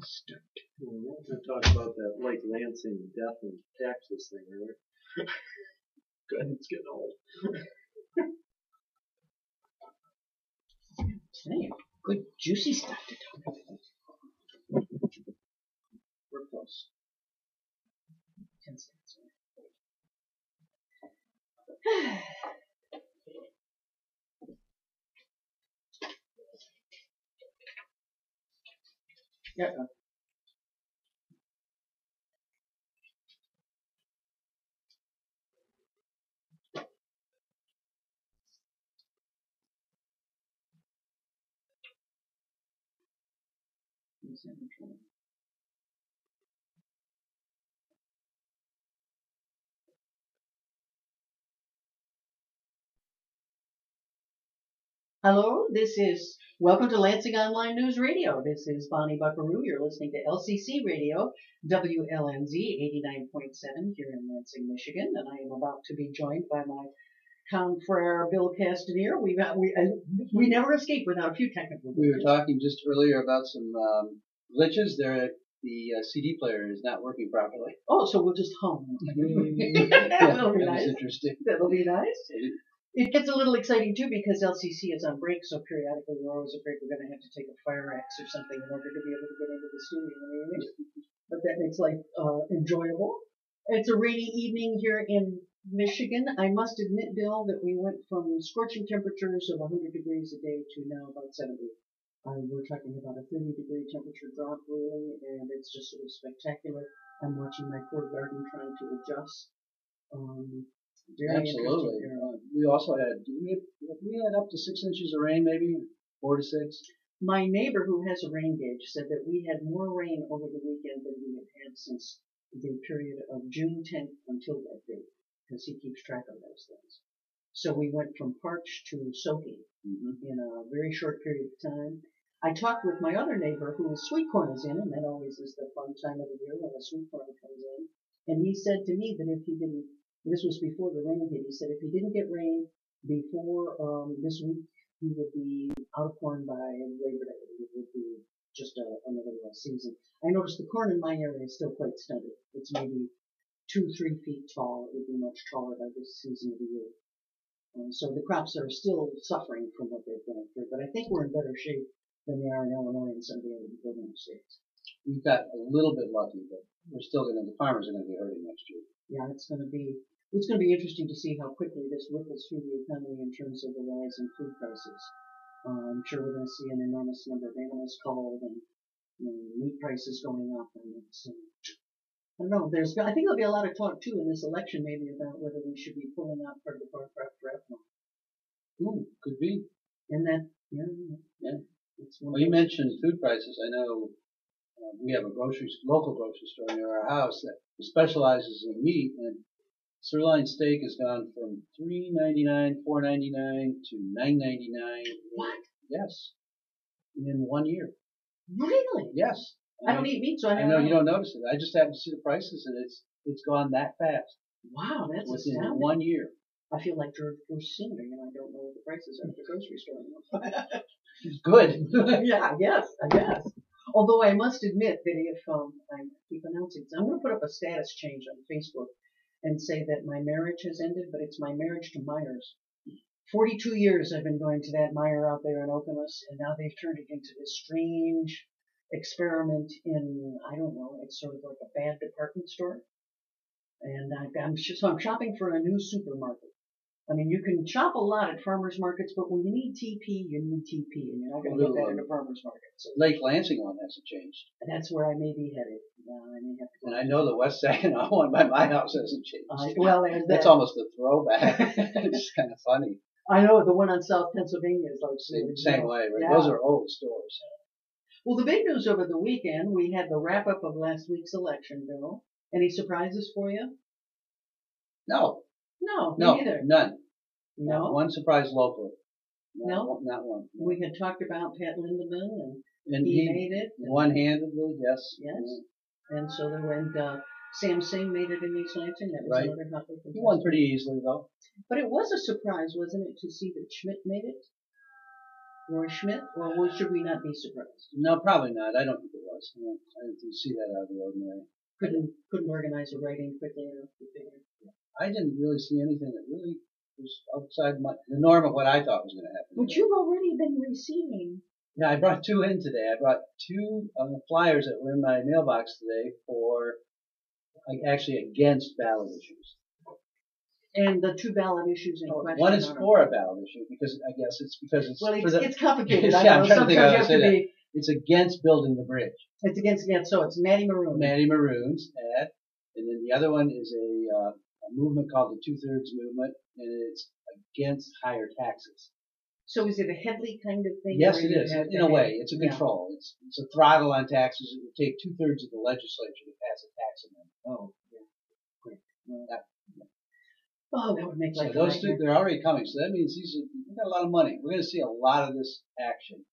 Bastard. Well, we're going to talk about that Lake Lansing death and taxes thing, right? Good, it's getting old. Hey, good juicy stuff to talk about. We're close. 10 seconds. Yeah. Hello, welcome to Lansing Online News Radio. This is Bonnie Buckaroo. You're listening to LCC Radio, WLNZ 89.7 here in Lansing, Michigan, and I am about to be joined by my confrere Bill Castaneer. We never escape without a few technical glitches. We were talking just earlier about some glitches. The CD player is not working properly. Oh, so we'll just hum. That'll be nice. Interesting. That'll be nice. It gets a little exciting too because LCC is on break, so periodically we're always afraid we're going to have to take a fire axe or something in order to be able to get into the studio. But that makes life enjoyable. It's a rainy evening here in Michigan. I must admit, Bill, that we went from scorching temperatures of 100 degrees a day to now about 70. We're talking about a 30-degree temperature drop, really, and it's just sort of spectacular. I'm watching my poor garden trying to adjust. Very Absolutely. We also had up to 6 inches of rain, maybe 4 to 6. My neighbor, who has a rain gauge, said that we had more rain over the weekend than we had since the period of June 10th until that date, because he keeps track of those things. So we went from parched to soaking in a very short period of time. I talked with my other neighbor whose sweet corn is in, and that always is the fun time of the year when the sweet corn comes in. And he said to me that if he didn't, this was before the rain hit, he said if he didn't get rain before this week, he would be out of corn by Labor Day. It would be just another season. I noticed the corn in my area is still quite stunted. It's maybe 2-3 feet tall. It would be much taller by this season of the year. So the crops are still suffering from what they've been through, but I think we're in better shape than they are in Illinois and some of the other northern states. We've got a little bit lucky, but the farmers are going to be hurting next year. Yeah, it's going to be interesting to see how quickly this ripples through the economy in terms of the rise in food prices. I'm sure we're going to see an enormous number of animals culled and meat prices going up, and it's, I don't know. I think there'll be a lot of talk too in this election, maybe about whether we should be pulling out part of the farm crop for ethanol. Ooh, could be. And that, yeah. Well, you mentioned food prices. I know we have a local grocery store near our house that specializes in meat, and sirloin steak has gone from $3.99, $4.99 to $9.99. What? Yes, in 1 year. Really? Yes. I don't eat meat, so I know you don't notice it. I just happen to see the prices, and it's gone that fast. Wow, that's within astounding. 1 year. I feel like George Bush Sr., I don't know what the prices are at the grocery store anymore. Good. Yeah, I guess. Although I must admit that if I keep announcing, I'm going to put up a status change on Facebook and say that my marriage has ended, but it's my marriage to Myers. 42 years I've been going to that Meijer out there in Okemos, and now they've turned it into this strange experiment in, I don't know, it's sort of like a bad department store. And I'm shopping for a new supermarket. I mean, you can shop a lot at farmers markets, but when you need TP, you need TP, and you're not going to get that at a farmers market. So Lake Lansing one hasn't changed. That's where I may be headed. I may have to go. And I know the West Saginaw one by my house hasn't changed. That's almost a throwback. It's kind of funny. I know the one on South Pennsylvania is like same way, right? Yeah. Those are old stores. Well, the big news over the weekend, we had the wrap up of last week's election, Bill. Any surprises for you? No, me neither. None. No. Not one surprise locally. No, not one. No. We had talked about Pat Lindemann, and he made it. One-handedly, yes. Yes. And so then when Sam Singh made it in East Lansing, that was another hot one. He won pretty easily, though. But it was a surprise, wasn't it, to see that Schmidt made it? Roy Schmidt? Or should we not be surprised? No, probably not. I don't think it was. I didn't see that out of the ordinary. Couldn't organize a writing quickly enough to figure. I didn't really see anything that really was outside the norm of what I thought was going to happen. But you've already been receiving. Yeah, I brought 2 in today. I brought 2 flyers that were in my mailbox today for, actually against ballot issues. And the 2 ballot issues in question. One is for a ballot issue because I guess it's because it's. Well, it's complicated. Yeah, I'm trying to think how to Sometimes say you have to that. It's against building the bridge. It's against, so it's Matty Maroon. Matty Maroon's ad, and then the other one is a movement called the 2/3 movement, and it's against higher taxes. So is it a Headley kind of thing? Yes, it is. In a way, it's a control. Yeah. It's a throttle on taxes. It would take 2/3 of the legislature to pass a tax amendment. Oh, yeah. Great. Well, oh, that would make life. So those 2, they're already coming. So that means we've got a lot of money. We're going to see a lot of this action,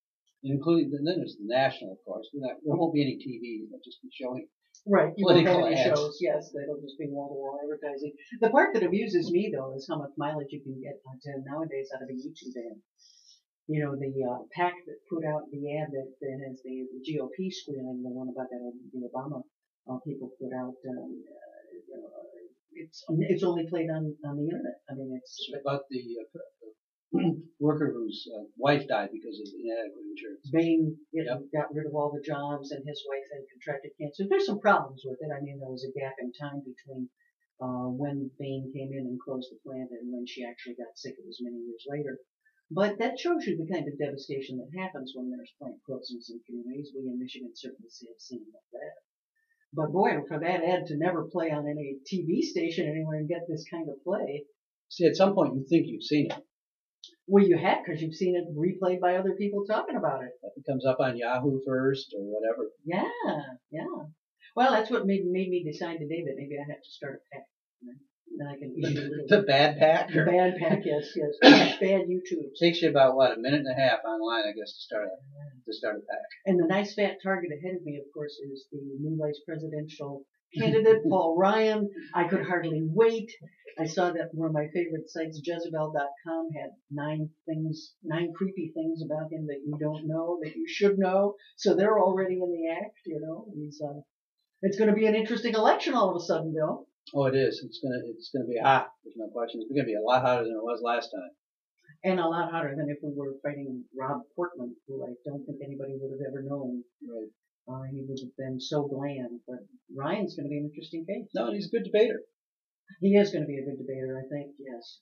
including then there's the national, of course. There won't be any TV. They'll just be showing. Right, you won't have any ads. shows. Yes, that'll just be wall-to-wall advertising. The part that amuses me though is how much mileage you can get nowadays out of a YouTube ad. You know, the PAC that put out the ad that has the GOP squealing, the one about the Obama people put out. It's only played on the internet. I mean, it's about the worker whose wife died because of inadequate insurance. Bain got rid of all the jobs, and his wife had contracted cancer. There's some problems with it. I mean, there was a gap in time between when Bain came in and closed the plant and when she actually got sick. It was many years later. But that shows you the kind of devastation that happens when there's plant closings in communities. We in Michigan certainly have seen that. But boy, for that ad to never play on any TV station anywhere and get this kind of play. See, at some point you think you've seen it. Well, you have, because you've seen it replayed by other people talking about it. It comes up on Yahoo first or whatever. Yeah. Well, that's what made me decide today that maybe I have to start a pack. Then I can issue a little. The bad pack? The bad pack, yes. Bad YouTube. It takes you about, a minute and a half online, I guess, to start a pack. And the nice fat target ahead of me, of course, is the new vice presidential candidate, Paul Ryan. I could hardly wait. I saw that one of my favorite sites, Jezebel.com, had 9 creepy things about him that you don't know, that you should know. So they're already in the act, you know. It's going to be an interesting election all of a sudden, Bill. Oh, it is. It's gonna be hot. There's no question. It's gonna be a lot hotter than it was last time. And a lot hotter than if we were fighting Rob Portman, who I don't think anybody would have ever known. Right. He would have been so bland. But Ryan's going to be an interesting case. No, and he's a good debater. He is going to be a good debater, I think. Yes.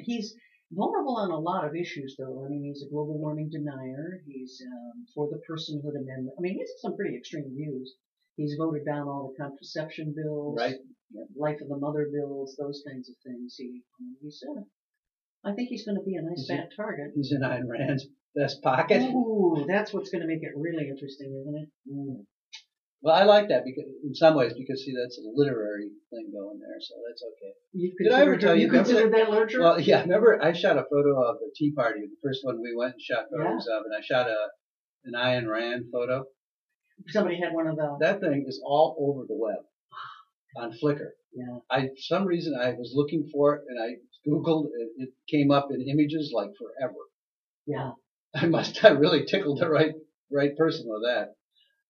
He's vulnerable on a lot of issues, though. I mean, he's a global warming denier. He's for the personhood amendment. I mean, he has some pretty extreme views. He's voted down all the contraception bills. Right. Life of the mother bills, those kinds of things. I think he's going to be a nice fat target. He's in Ayn Rand's vest pocket. Ooh, that's what's going to make it really interesting, isn't it? Mm. Well, I like that because, in some ways, because that's a literary thing going there, so that's okay. Did I ever tell you? You considered that literature? Well, yeah. Remember, I shot a photo of the Tea Party, the first one we went and shot photos of, and I shot an Ayn Rand photo. Somebody had one of the. That thing is all over the web. On Flickr. Yeah. For some reason I was looking for it and I Googled it. It came up in images like forever. Yeah. I really tickled the right person with that.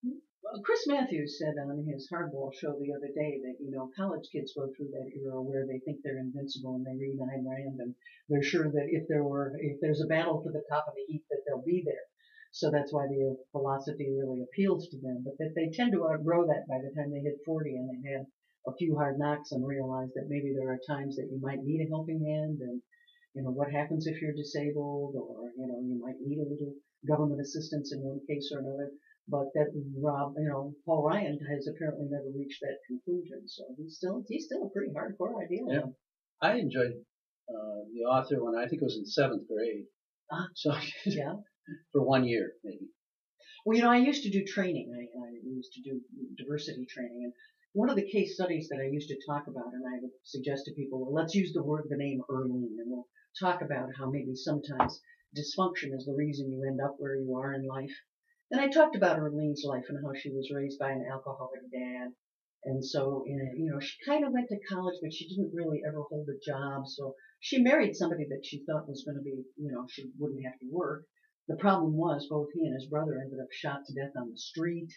Well, Chris Matthews said on his Hardball show the other day that, college kids go through that era where they think they're invincible and they read Ayn Rand and they're sure that if there's a battle to the top of the heap that they'll be there. So that's why the philosophy really appeals to them. But that they tend to outgrow that by the time they hit 40 and they've had a few hard knocks and realize that maybe there are times that you might need a helping hand and, what happens if you're disabled or, you might need a little government assistance in one case or another. But that Paul Ryan has apparently never reached that conclusion. So he's still a pretty hardcore idea. Yeah. I enjoyed the author when I think it was in 7th grade. So yeah. For 1 year, maybe. Well, I used to do training. I used to do diversity training. And one of the case studies that I used to talk about, and I would suggest to people, well, let's use the name Earlene, and we'll talk about how maybe sometimes dysfunction is the reason you end up where you are in life. And I talked about Earlene's life and how she was raised by an alcoholic dad. And so, she kind of went to college, but she didn't really ever hold a job. So she married somebody that she thought was going to be, she wouldn't have to work. The problem was both he and his brother ended up shot to death on the street.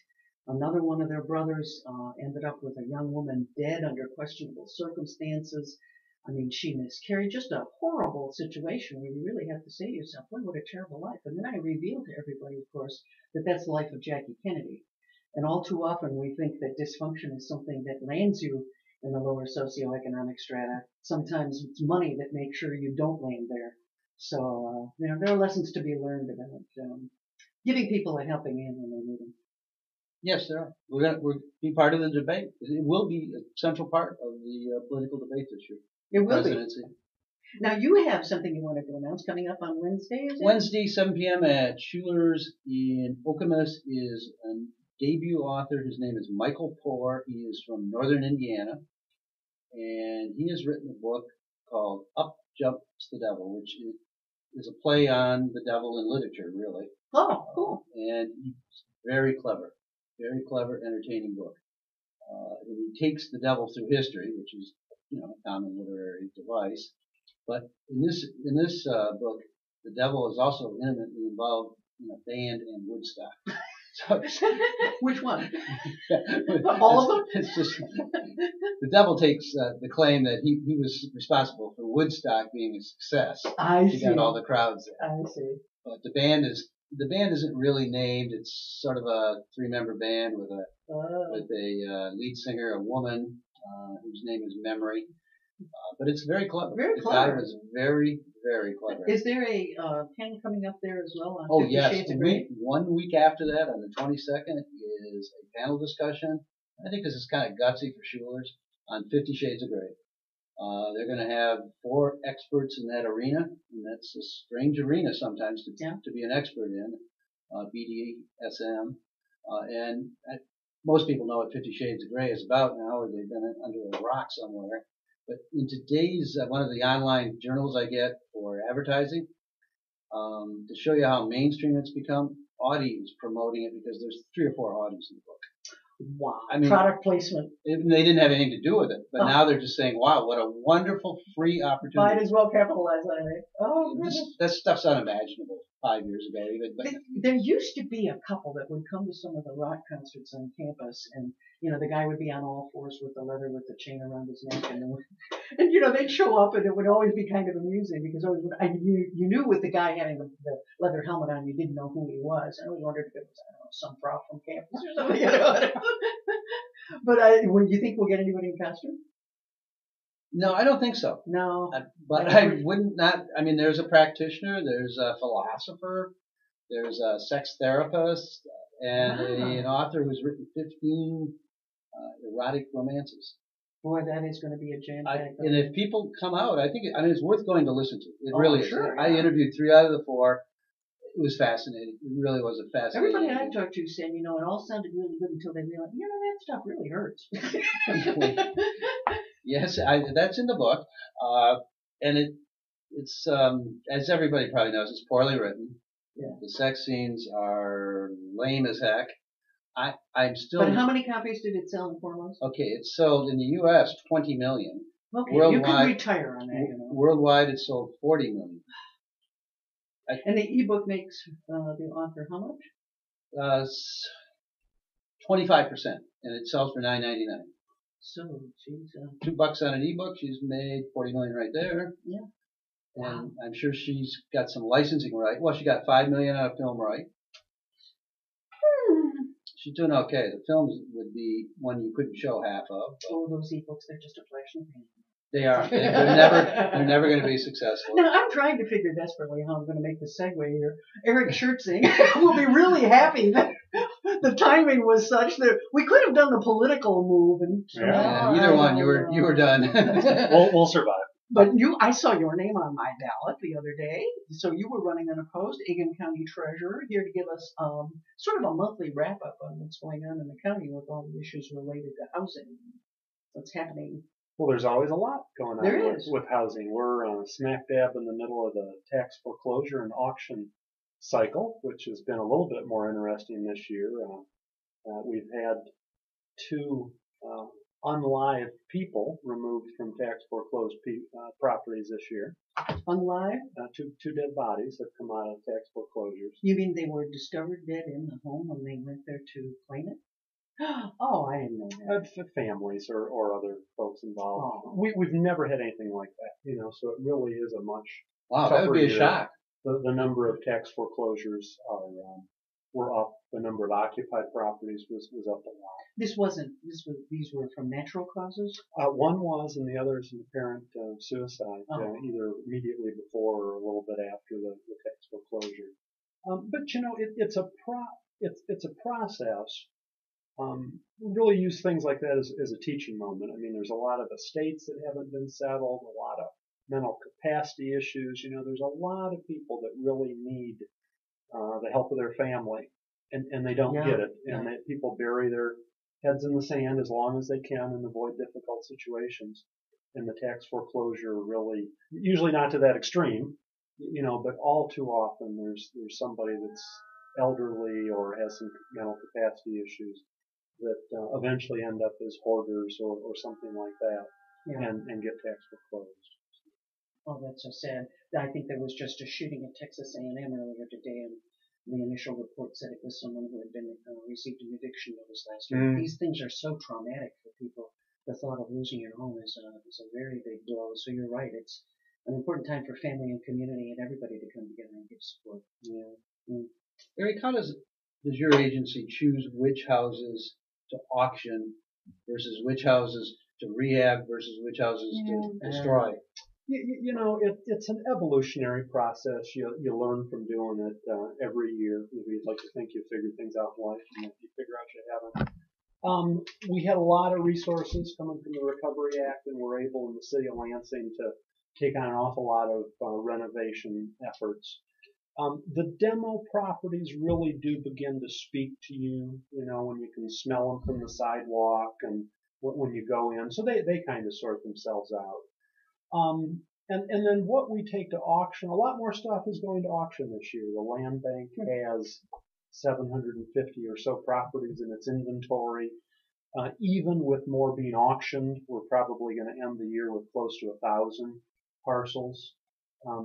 Another one of their brothers ended up with a young woman dead under questionable circumstances. I mean, she miscarried. Just a horrible situation where you really have to say to yourself, boy, what a terrible life. And then I revealed to everybody, of course, that that's the life of Jackie Kennedy. And all too often we think that dysfunction is something that lands you in the lower socioeconomic strata. Sometimes it's money that makes sure you don't land there. So, there are lessons to be learned about giving people a helping hand when they need them. Yes, there are. We're be part of the debate. It will be a central part of the political debate this year. It will Presidency. be. Now, you have something you wanted to announce coming up on Wednesday, is it? Wednesday, 7 p.m. at Schuler's in Okemos is a debut author. His name is Michael Poor. He is from northern Indiana. And he has written a book called Up Jumps the Devil, which is a play on the devil in literature, really. Oh, cool. And he's very clever, entertaining book. And he takes the devil through history, which is, a common literary device. But in this book, the devil is also intimately involved in a band in Woodstock. So, which one? All of them? It's just the devil takes the claim that he was responsible for Woodstock being a success. I see. He got all the crowds there. I see. But the band isn't really named. It's sort of a 3-member band with a lead singer, a woman whose name is Memory. But it's very clever. Very the clever. guy was very, very clever. Is there a panel coming up there as well? Oh, 50 yes. Shades of Grey? 1 week after that, on the 22nd, is a panel discussion. I think this is kind of gutsy for Schuler's on 50 Shades of Grey. They're going to have 4 experts in that arena, and that's a strange arena sometimes to be an expert in, BDSM. And most people know what 50 Shades of Grey is about now, or they've been under a rock somewhere. But in today's, one of the online journals I get for advertising, to show you how mainstream it's become, Audi's promoting it because there's 3 or 4 Audis in the book. Wow. I mean, product placement. They didn't have anything to do with it, but now they're just saying, wow, what a wonderful free opportunity. Might as well capitalize on it. Oh, goodness. That stuff's unimaginable 5 years ago even. But there used to be a couple that would come to some of the rock concerts on campus, and the guy would be on all fours with the leather with the chain around his neck, and they'd show up, and it would always be kind of amusing because you knew with the guy having the leather helmet on, you didn't know who he was. I always wondered if it was some prop from campus or something. But you think we'll get anybody in costume? No, I don't think so. No. But I wouldn't not. I mean, there's a practitioner, there's a philosopher, there's a sex therapist, and an author who's written 15 erotic romances. Boy, that is going to be a jam-packed. And if people come out, I think it's worth going to listen to. It really sure, is. I interviewed 3 out of the 4. It was fascinating. It really was a fascinating. Everybody I talked to said, it all sounded really good until they realized, that stuff really hurts. Yes, that's in the book, and it's as everybody probably knows, it's poorly written. Yeah. The sex scenes are lame as heck. I'm still. But how many copies did it sell in 4 months? Okay, it sold in the U.S. 20 million. Okay, you can retire on that. Worldwide, it sold 40 million. And the ebook makes the author how much? 25%, and it sells for $9.99. So she's $2 on an ebook. She's made 40 million right there. Yeah. And I'm sure she's got some licensing right. Well, she got 5 million on a film right. She's doing okay. The films would be one you couldn't show half of. Oh, those ebooks, they're just a flash in the pan. They are. They're never going to be successful. Now, I'm trying to figure desperately how I'm going to make the segue here. Eric Schertzing will be really happy that the timing was such that we could have done the political move. And either one, you were done. We'll survive. But I saw your name on my ballot the other day. So you were running unopposed, Egan County Treasurer, here to give us sort of a monthly wrap-up on what's going on in the county with all the issues related to housing. What's happening. Well, there's always a lot going on There with housing. We're smack dab in the middle of the tax foreclosure and auction cycle, which has been a little bit more interesting this year. We've had 2 unlive people removed from tax foreclosed properties this year. Unlive? 2 dead bodies have come out of tax foreclosures. You mean they were discovered dead in the home when they went there to claim it? Oh, I didn't know that. Families or other folks involved. Oh. We've never had anything like that, so it really is a much Wow, that would tougher be a year. shock. The number of tax foreclosures were up. The number of occupied properties was up a lot. These were from natural causes? One was, and the other is an apparent suicide, Oh. either immediately before or a little bit after the tax foreclosure. But it's a process. We really use things like that as a teaching moment. I mean, there's a lot of estates that haven't been settled, a lot of mental capacity issues. There's a lot of people that really need the help of their family, and they don't get it. And people bury their heads in the sand as long as they can and avoid difficult situations. And the tax foreclosure really, usually not to that extreme, but all too often there's somebody that's elderly or has some mental capacity issues that eventually end up as hoarders or something like that, and get tax foreclosed. Oh, that's so sad. I think there was just a shooting at Texas A&M earlier today, and the initial report said it was someone who had been received an eviction notice last year. These things are so traumatic for people. The thought of losing your home is a very big blow. So you're right. It's an important time for family and community and everybody to come together and give support. Yeah. Eric, how does your agency choose which houses to auction versus which houses to rehab versus which houses to destroy? It's an evolutionary process. You learn from doing it every year. You'd like to think you figure things out in life, and if you figure out you haven't. We had a lot of resources coming from the Recovery Act, and we're able in the city of Lansing to take on an awful lot of renovation efforts. The demo properties really do begin to speak to you, when you can smell them from the sidewalk and when you go in. So they kind of sort themselves out. And then what we take to auction, a lot more stuff is going to auction this year. The land bank has 750 or so properties in its inventory. Even with more being auctioned, we're probably going to end the year with close to 1,000 parcels,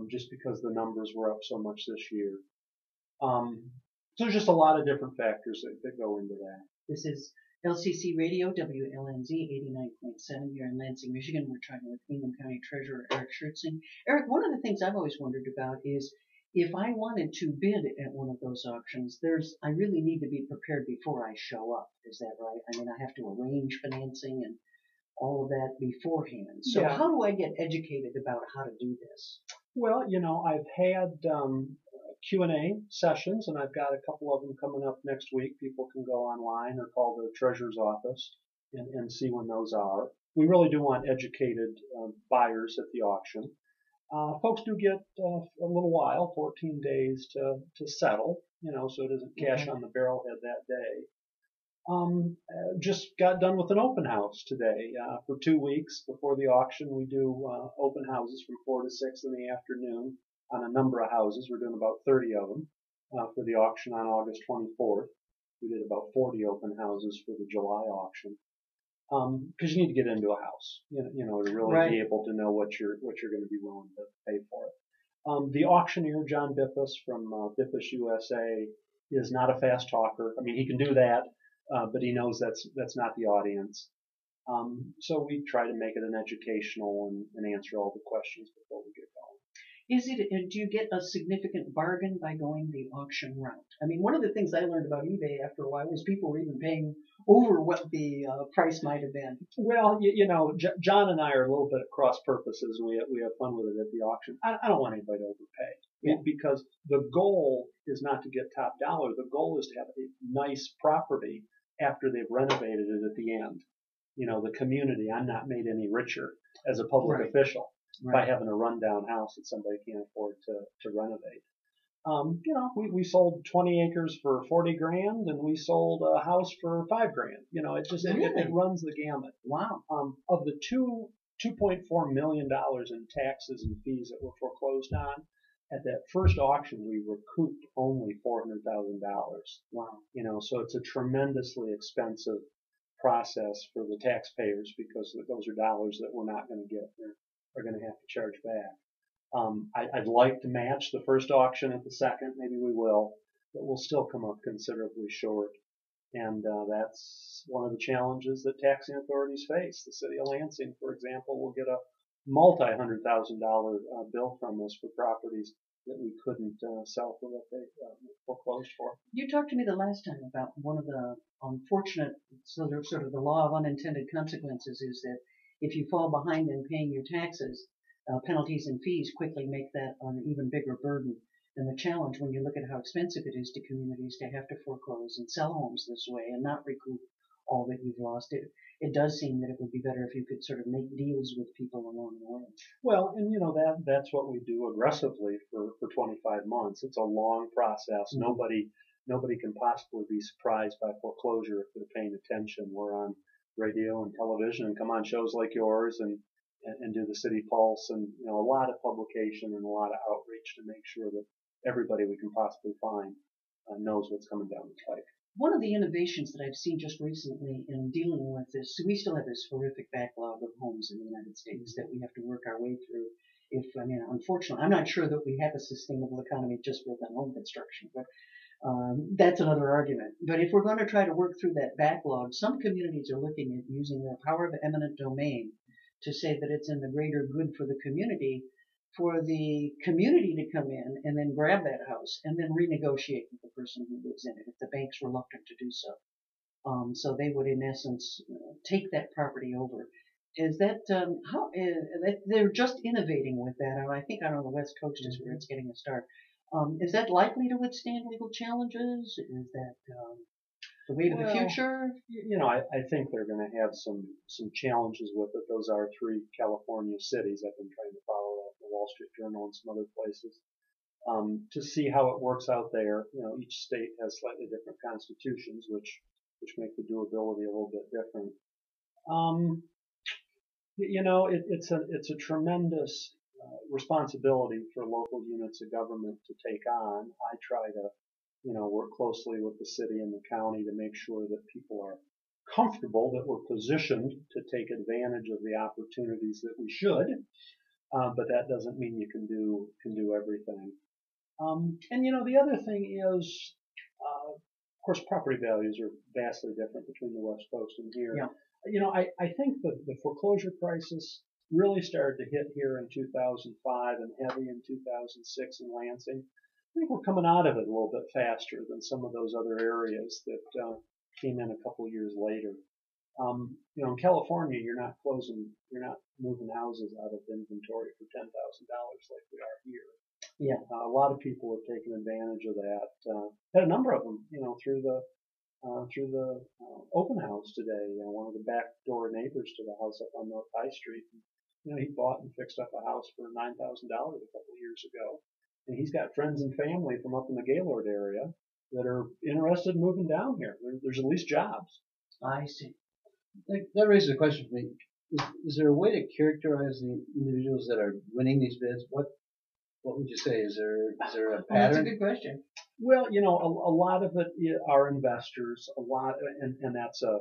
just because the numbers were up so much this year. So there's just a lot of different factors that go into that. This is LCC Radio, WLNZ 89.7 here in Lansing, Michigan. We're talking with Ingham County Treasurer Eric Schertzing. Eric, one of the things I've always wondered about is if I wanted to bid at one of those auctions, I really need to be prepared before I show up. Is that right? I mean, I have to arrange financing and all of that beforehand. So how do I get educated about how to do this? Well, I've had Q&A sessions, and I've got a couple of them coming up next week. People can go online or call the treasurer's office and see when those are. We really do want educated buyers at the auction. Folks do get a little while, 14 days to settle, so it isn't cash on the barrelhead that day. Just got done with an open house today. For 2 weeks before the auction, we do open houses from 4 to 6 in the afternoon on a number of houses. We're doing about 30 of them for the auction on August 24th. We did about 40 open houses for the July auction. Because you need to get into a house, to really be able to know what you're going to be willing to pay for it. The auctioneer, John Bippus from Bippus USA, is not a fast talker. I mean, he can do that, but he knows that's not the audience. So we try to make it an educational and answer all the questions before we get going. Do you get a significant bargain by going the auction route? I mean, one of the things I learned about eBay after a while was people were even paying over what the price might have been. Well, John and I are a little bit at cross purposes, and we have fun with it at the auction. I don't want anybody to overpay because the goal is not to get top dollar. The goal is to have a nice property after they've renovated it at the end. The community, I'm not made any richer as a public official by having a rundown house that somebody can't afford to renovate. We sold 20 acres for 40 grand, and we sold a house for $5 grand. It runs the gamut. Wow. Of the $2.4 million in taxes and fees that were foreclosed on, at that first auction, we recouped only $400,000. Wow. So it's a tremendously expensive process for the taxpayers because those are dollars that we're not going to get. Are going to have to charge back. I'd like to match the first auction at the second. Maybe we will, but we'll still come up considerably short. And that's one of the challenges that taxing authorities face. The city of Lansing, for example, will get a multi-$100,000 bill from us for properties that we couldn't sell for what they foreclosed for. You talked to me the last time about one of the unfortunate sort of the law of unintended consequences is that if you fall behind in paying your taxes, penalties and fees quickly make that an even bigger burden. And the challenge when you look at how expensive it is to communities to have to foreclose and sell homes this way and not recoup all that you've lost, it does seem that it would be better if you could sort of make deals with people along the way. Well, and that's what we do aggressively for 25 months. It's a long process. Mm-hmm. Nobody can possibly be surprised by foreclosure if they're paying attention. We're on radio and television and come on shows like yours and do the City Pulse and a lot of publication and a lot of outreach to make sure that everybody we can possibly find knows what's coming down the pike. One of the innovations that I've seen just recently in dealing with this, so we still have this horrific backlog of homes in the United States that we have to work our way through. Unfortunately, I'm not sure that we have a sustainable economy just within home construction, but that's another argument. But if we're going to try to work through that backlog, some communities are looking at using the power of eminent domain to say that it's in the greater good for the community for the community to come in and then grab that house and then renegotiate with the person who lives in it if the bank's reluctant to do so. So they would, in essence, take that property over. Is that they're just innovating with that? I think on the West Coast is where it's getting a start. Is that likely to withstand legal challenges? Is that the way to the future? I think they're going to have some challenges with it. Those are 3 California cities. I've been trying to follow that in the Wall Street Journal and some other places to see how it works out there. Each state has slightly different constitutions, which make the doability a little bit different. It's a tremendous responsibility for local units of government to take on. I try to work closely with the city and the county to make sure that people are comfortable that we're positioned to take advantage of the opportunities that we should. But that doesn't mean you can do everything. The other thing is, of course, property values are vastly different between the West Coast and here. Yeah. I think the foreclosure crisis really started to hit here in 2005 and heavy in 2006 in Lansing. I think we're coming out of it a little bit faster than some of those other areas that came in a couple of years later. In California, you're not moving houses out of inventory for $10,000 like we are here. Yeah. A lot of people have taken advantage of that. Had a number of them, through the open house today. One of the backdoor neighbors to the house up on North High Street. He bought and fixed up a house for $9,000 a couple of years ago. And he's got friends and family from up in the Gaylord area that are interested in moving down here. There's at least jobs. I see. That raises a question for me. Is there a way to characterize the individuals that are winning these bids? What would you say? Is there a pattern? That's a good question. Well, a lot of it are investors, and that's a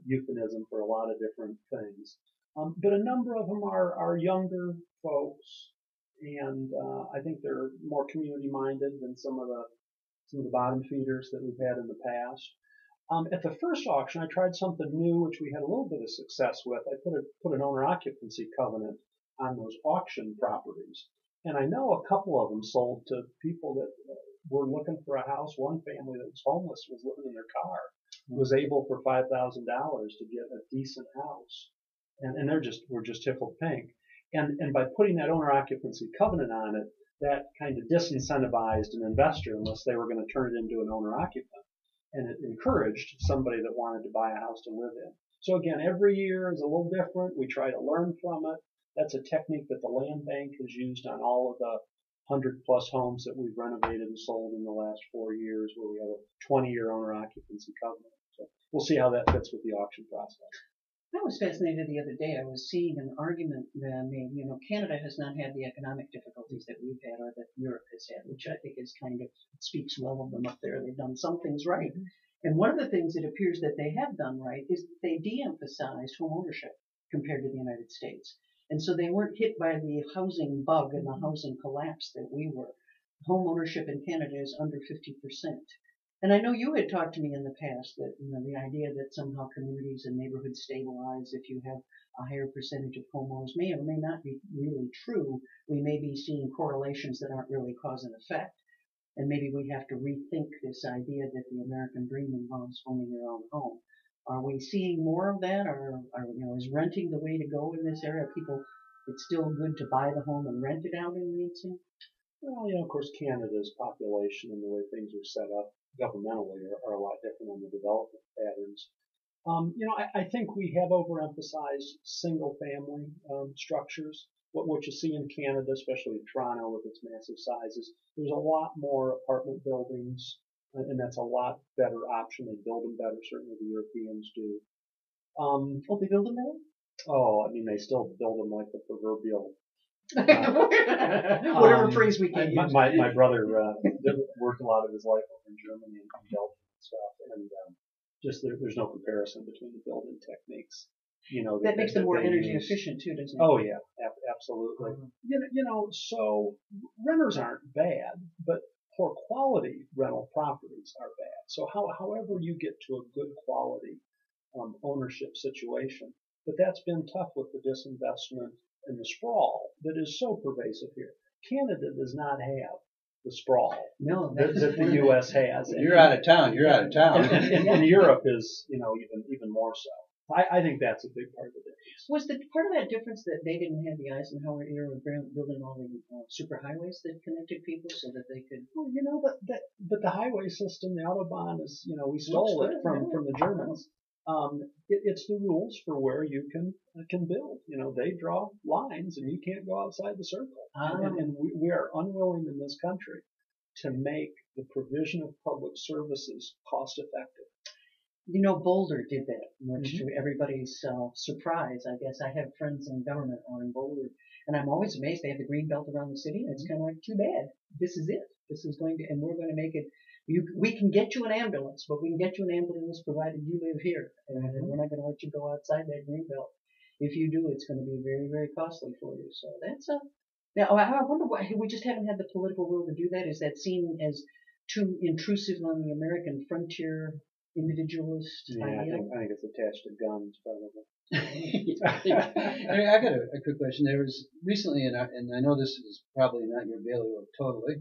euphemism for a lot of different things. But a number of them are younger folks, and I think they're more community-minded than some of the bottom feeders that we've had in the past. At the first auction, I tried something new, which we had a little bit of success with. I put an owner occupancy covenant on those auction properties, and I know a couple of them sold to people that were looking for a house. One family that was homeless was living in their car, was able for $5,000 to get a decent house. And we're just tickled pink. And by putting that owner occupancy covenant on it, that kind of disincentivized an investor unless they were going to turn it into an owner occupant. And it encouraged somebody that wanted to buy a house to live in. So again, every year is a little different. We try to learn from it. That's a technique that the land bank has used on all of the 100+ homes that we've renovated and sold in the last 4 years, where we have a 20-year owner occupancy covenant. So we'll see how that fits with the auction process. I was fascinated the other day. I was seeing an argument that made, Canada has not had the economic difficulties that we've had or that Europe has had, which I think is kind of speaks well of them up there. They've done some things right. And one of the things it appears that they have done right is that they de-emphasized home ownership compared to the United States. And so they weren't hit by the housing bug and the housing collapse that we were. Home ownership in Canada is under 50%. And I know you had talked to me in the past that, the idea that somehow communities and neighborhoods stabilize if you have a higher percentage of homeowners may or may not be really true. We may be seeing correlations that aren't really cause and effect. And maybe we have to rethink this idea that the American dream involves owning your own home. Are we seeing more of that, or is renting the way to go in this area? People, it's still good to buy the home and rent it out in Lansing? Well, of course, Canada's population and the way things are set up governmentally are a lot different on the development patterns. I think we have overemphasized single-family structures. What you see in Canada, especially Toronto with its massive sizes, there's a lot more apartment buildings, and that's a lot better option. They build them better, certainly the Europeans do. Oh, they build them better? Oh, I mean, they still build them like the proverbial. Whatever phrase we can use. My brother worked a lot of his life over in Germany and Belgium and stuff, and just there's no comparison between the building techniques. That makes them more energy efficient too, doesn't it? Oh yeah, absolutely. So renters aren't bad, but poor quality rental properties are bad. So however you get to a good quality ownership situation, but that's been tough with the disinvestment and the sprawl that is so pervasive here. Canada does not have the sprawl that the U.S. has. You're out of town. You're out of town. And Europe is, even more so. I think that's a big part of the difference. Was the part of that difference that they didn't have the Eisenhower era of building all the superhighways that connected people so that they could? Well, but the highway system, the Autobahn is, we stole it from the Germans. It's the rules for where you can build. They draw lines, and you can't go outside the circle. And we are unwilling in this country to make the provision of public services cost effective. Boulder did that, much to everybody's surprise. I guess I have friends in government on in Boulder, and I'm always amazed they have the green belt around the city, and it's kind of like, too bad. This is it. This is going to, and we're going to make it. We can get you an ambulance, but we can get you an ambulance provided you live here, and we're not going to let you go outside that green belt. If you do, it's going to be very, very costly for you. So that's Now, I wonder why we just haven't had the political will to do that. Is that seen as too intrusive on the American frontier individualist idea? I think it's attached to guns, probably. I got a quick question. There was recently, and I know this is probably not your bailiwick totally,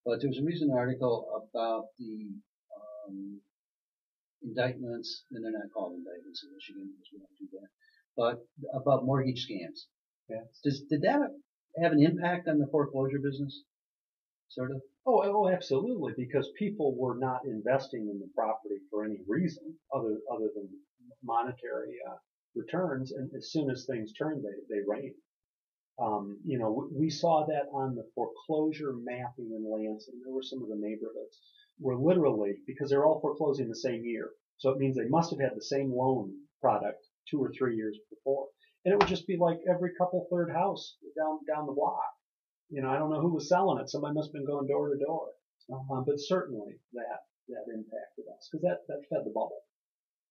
but there was a recent article about the indictments, and they're not called indictments in Michigan because we don't do that, but about mortgage scams. Yeah. Did that have an impact on the foreclosure business? Sort of? Oh, absolutely, because people were not investing in the property for any reason other than monetary returns, and as soon as things turned, they rained. We saw that on the foreclosure mapping in Lansing. There were some of the neighborhoods where literally, because they're all foreclosing the same year, so it means they must have had the same loan product 2 or 3 years before, and it would just be like every couple third house down the block. I don't know who was selling it. Somebody must have been going door to door. But certainly that impacted us because that fed the bubble.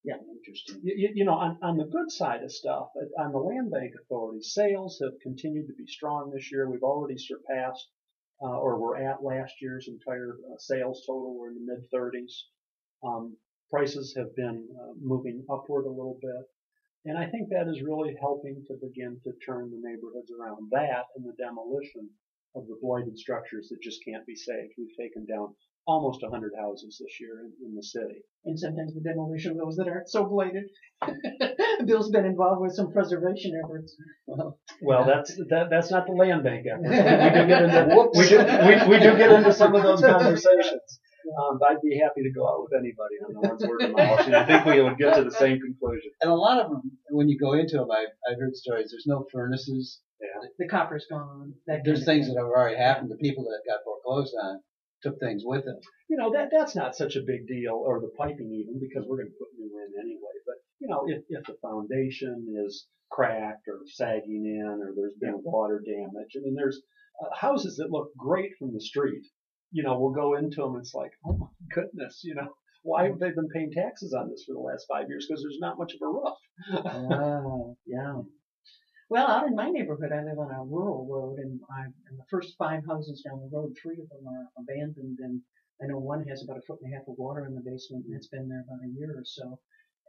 Yeah, interesting. On the good side of stuff, on the Land Bank Authority, sales have continued to be strong this year. We've already surpassed, or we're at last year's entire sales total. We're in the mid-30s. Prices have been moving upward a little bit. And I think that is really helping to begin to turn the neighborhoods around. That and the demolition of the blighted structures that just can't be saved. We've taken down almost 100 houses this year in the city. And sometimes the demolition of those that aren't so blighted. Bill's been involved with some preservation efforts. Well, that's not the land bank effort. We do get into some of those conversations. I'd be happy to go out with anybody on the ones word of mouth, and I think we would get to the same conclusion. And a lot of them, when you go into them, I've heard stories. There's no furnaces. Yeah. The copper's gone. There's things that have already happened. The people that got foreclosed on took things with them. That's not such a big deal, or the piping even, because we're going to put new in anyway. But if the foundation is cracked or sagging in, or there's been water damage, there's houses that look great from the street. We'll go into them. It's like, oh my goodness, why have they been paying taxes on this for the last 5 years? Because there's not much of a roof. Yeah. Well, out in my neighborhood, I live on a rural road, and the first 5 houses down the road, 3 of them are abandoned, and I know one has about 1.5 feet of water in the basement, and it's been there about a year or so.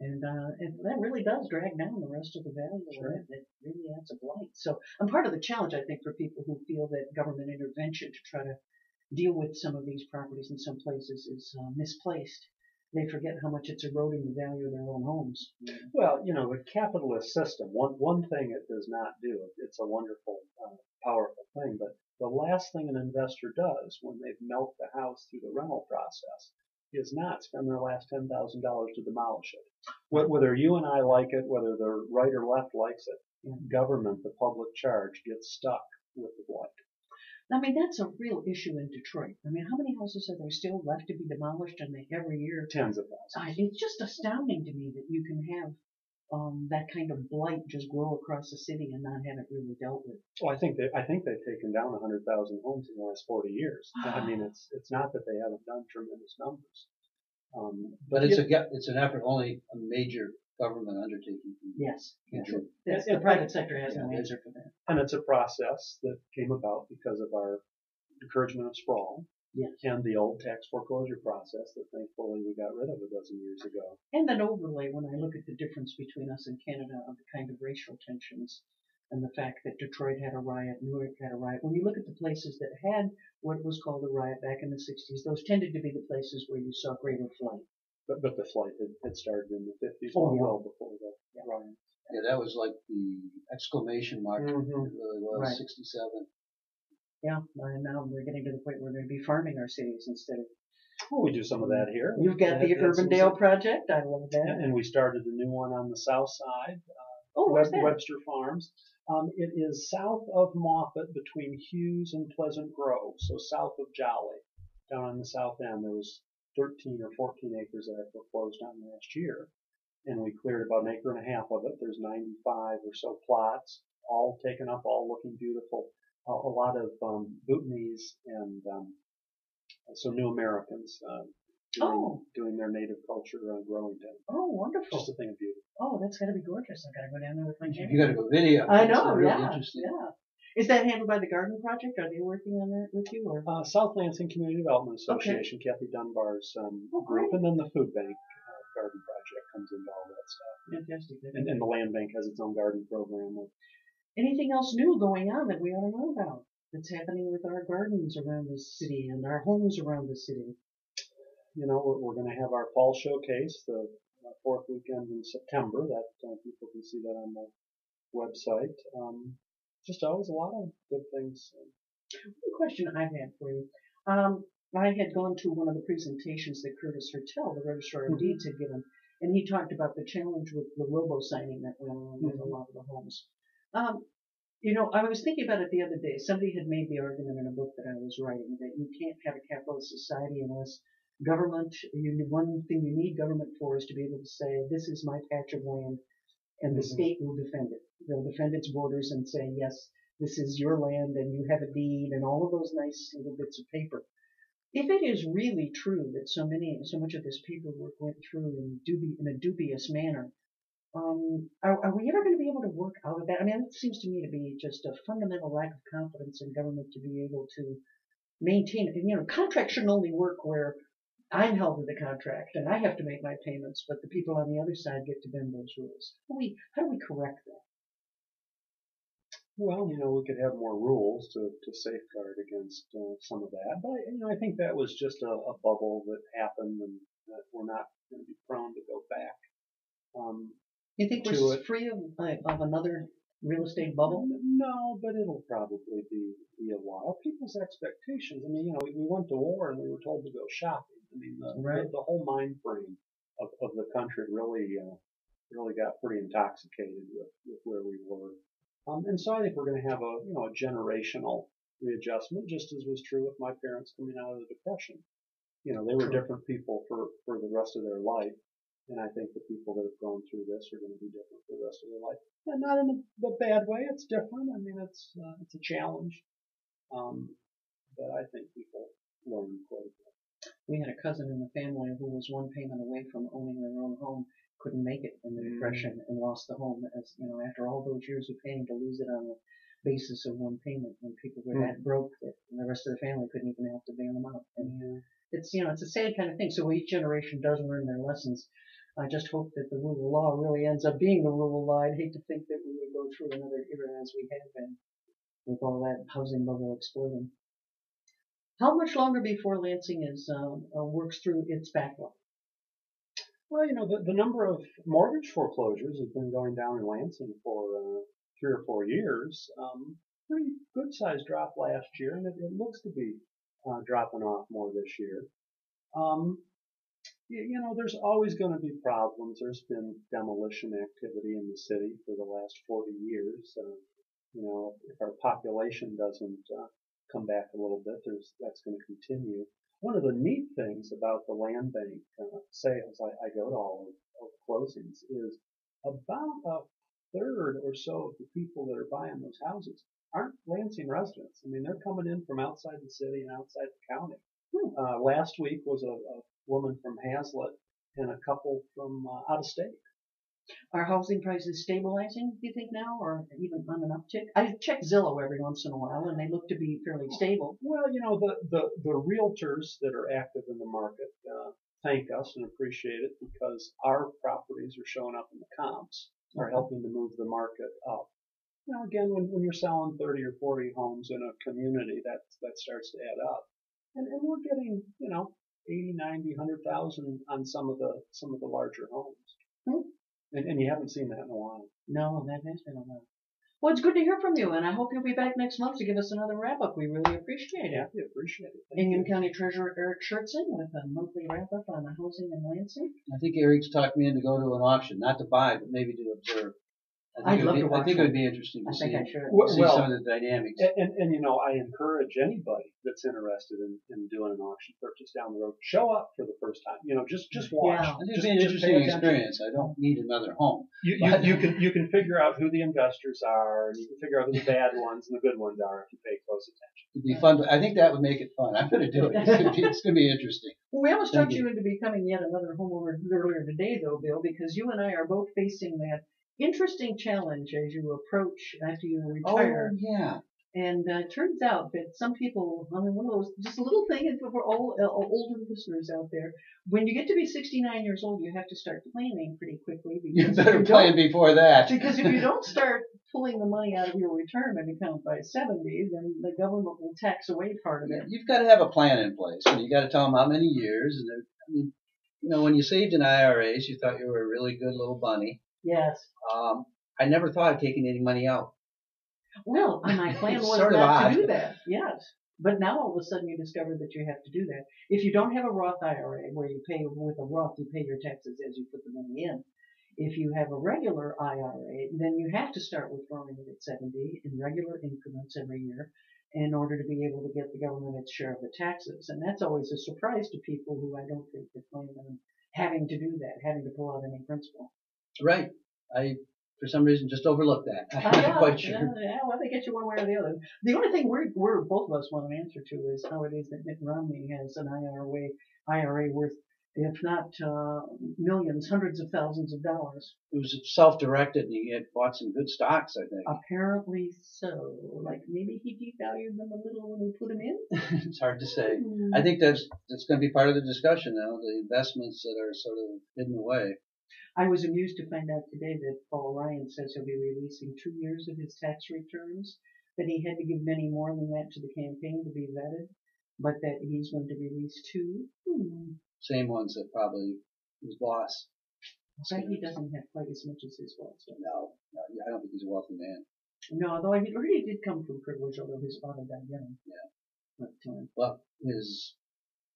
And that really does drag down the rest of the value of it. It really adds a blight. So I'm part of the challenge, I think, for people who feel that government intervention to try to deal with some of these properties in some places is misplaced. They forget how much it's eroding the value of their own homes. Well, the capitalist system, one thing it does not do, it's a wonderful, powerful thing, but the last thing an investor does when they've milked the house through the rental process is not spend their last $10,000 to demolish it. Whether you and I like it, whether the right or left likes it, government, the public charge, gets stuck with the blight. I mean, that's a real issue in Detroit. I mean, how many houses are there still left to be demolished, and they every year? Tens of thousands. It's just astounding to me that you can have that kind of blight just grow across the city and not have it really dealt with. Well, I think they've taken down 100,000 homes in the last 40 years. I mean, it's not that they haven't done tremendous numbers. But it's an effort only a major government undertaking. Yes. Yes. The private sector has no answer for that. And it's a process that came about because of our encouragement of sprawl. Yes. And the old tax foreclosure process that thankfully we got rid of a dozen years ago. And then overlay, when I look at the difference between us and Canada of the kind of racial tensions and the fact that Detroit had a riot, Newark had a riot. When you look at the places that had what was called a riot back in the 60s, those tended to be the places where you saw greater flight. But the flight had started in the 50s, well before the riot. Yeah, that was like the exclamation mark. It really was, Right. 67. Yeah, and now we're getting to the point where we're going to be farming our cities instead of. Well, we do some of that here. You've got the Urbandale project. I love that. And we started a new one on the south side. Where's that? Webster Farms. It is south of Moffett, between Hughes and Pleasant Grove, so south of Jolly, down on the south end. There was 13 or 14 acres that I foreclosed on last year, and we cleared about 1.5 acres of it. There's 95 or so plots, all taken up, all looking beautiful. A lot of Bhutanese and so New Americans doing their native culture growing down. Oh, wonderful. Just a thing of beauty. Oh, that's got to be gorgeous. I've got to go down there with my camera. You got to go video. I know, really yeah. Interesting. Yeah. Is that handled by the Garden Project? Are they working on that with you? Or? South Lansing Community Development Association, Kathy Dunbar's group, and then the Food Bank Garden Project comes into all that stuff. Fantastic. And the Land Bank has its own garden program. Anything else new going on that we ought to know about that's happening with our gardens around the city and our homes around the city? We're going to have our fall showcase the fourth weekend in September. That people can see that on the website. Just always a lot of good things. One question I've had for you. I had gone to one of the presentations that Curtis Hertel, the Registrar of Deeds, had given, and he talked about the challenge with the robo-signing that went on with a lot of the homes. I was thinking about it the other day. Somebody had made the argument in a book that I was writing that you can't have a capitalist society unless government, one thing you need government for is to be able to say, this is my patch of land, and the state will defend it. They'll defend its borders and say, yes, this is your land and you have a deed and all of those nice little bits of paper. If it is really true that so much of this paperwork went through in a dubious manner, are we ever going to be able to work out of that? I mean, it seems to me to be just a fundamental lack of confidence in government to be able to maintain it. Contracts shouldn't only work where I'm held to the contract and I have to make my payments, but the people on the other side get to bend those rules. How do we correct that? Well, we could have more rules to safeguard against some of that. But, I think that was just a bubble that happened and that we're not going to be prone to go back. You think we're free of another real estate bubble? No, but it'll probably be a while. People's expectations. I mean, we went to war and we were told to go shopping. I mean, the whole mind frame of the country really got pretty intoxicated with where we were. And so I think we're going to have a generational readjustment, just as was true with my parents coming out of the Depression. They were different people for the rest of their life. And I think the people that have gone through this are going to be different for the rest of their life. And not in the bad way. It's different. I mean, it's a challenge. But I think people learn quite a bit. We had a cousin in the family who was one payment away from owning their own home, couldn't make it in the Depression and lost the home. As after all those years of paying, to lose it on the basis of one payment, when people were that broke that the rest of the family couldn't even help to bail them out. And it's a sad kind of thing. So each generation does learn their lessons. I just hope that the rule of law really ends up being the rule of law. I'd hate to think that we would go through another era as we have been with all that housing bubble exploding. How much longer before Lansing works through its backlog? Well, the number of mortgage foreclosures has been going down in Lansing for 3 or 4 years. Pretty good sized drop last year, and it looks to be dropping off more this year. There's always going to be problems. There's been demolition activity in the city for the last 40 years. If our population doesn't come back a little bit, that's going to continue. One of the neat things about the land bank sales, I go to all of the closings, is about a third or so of the people that are buying those houses aren't Lansing residents. I mean, they're coming in from outside the city and outside the county. Last week was a woman from Hazlet and a couple from out of state. Are housing prices stabilizing, do you think, now, or even on an uptick? I check Zillow every once in a while, and they look to be fairly stable. Well, the realtors that are active in the market thank us and appreciate it because our properties are showing up in the comps, are helping to move the market up. Again, when you're selling 30 or 40 homes in a community, that starts to add up, and we're getting 80, 90, 100,000 on some of the larger homes. And you haven't seen that in a while. No, that has been a while. Well, it's good to hear from you, and I hope you'll be back next month to give us another wrap-up. We really appreciate it. Yeah, we appreciate it. Ingham County Treasurer Eric Schertzen with a monthly wrap-up on the housing in Lansing. I think Eric's talked me in to go to an auction, not to buy, but maybe to observe. I'd love to watch I think it would be interesting to see some of the dynamics. And I encourage anybody that's interested in doing an auction purchase down the road, show up for the first time. Just watch. Yeah. It'd be an interesting experience. I don't need another home. You can figure out who the investors are, and you can figure out who the bad ones and the good ones are if you pay close attention. It'd be fun. I think that would make it fun. I'm going to do it. It's going to be interesting. Well, we almost talked you into becoming yet another homeowner earlier today, though, Bill, because you and I are both facing that interesting challenge as you approach after you retire. Oh, yeah. And it turns out that some people, one of those, just a little thing for all older listeners out there, when you get to be 69 years old, you have to start planning pretty quickly. You better plan before that. Because if you don't start pulling the money out of your retirement account by 70, then the government will tax away part of it. You've got to have a plan in place, and you got to tell them how many years. And when you saved in IRAs, you thought you were a really good little bunny. Yes. I never thought of taking any money out. Well, my plan was not to do that. Yes. But now all of a sudden you discover that you have to do that. If you don't have a Roth IRA where you pay with a Roth, you pay your taxes as you put the money in. If you have a regular IRA, then you have to start withdrawing it at 70 in regular increments every year in order to be able to get the government its share of the taxes. And that's always a surprise to people who I don't think they're planning on having to do that, having to pull out any principal. Right. I, for some reason, just overlooked that. I'm not quite sure. Yeah, well, they get you one way or the other. The only thing we're both of us want an answer to is how it is that Mitt Romney has an IRA worth, if not millions, hundreds of thousands of dollars. It was self-directed, and he had bought some good stocks, I think. Apparently so. Like maybe he devalued them a little when he put them in. It's hard to say. I think that's going to be part of the discussion now, the investments that are sort of hidden away. I was amused to find out today that Paul Ryan says he'll be releasing 2 years of his tax returns, that he had to give many more than that to the campaign to be vetted, but that he's going to release 2. Same ones that probably his boss. But he doesn't have quite as much as his boss. No, I don't think he's a wealthy man. No, although he did come from privilege, although his father died young. Yeah. But, well,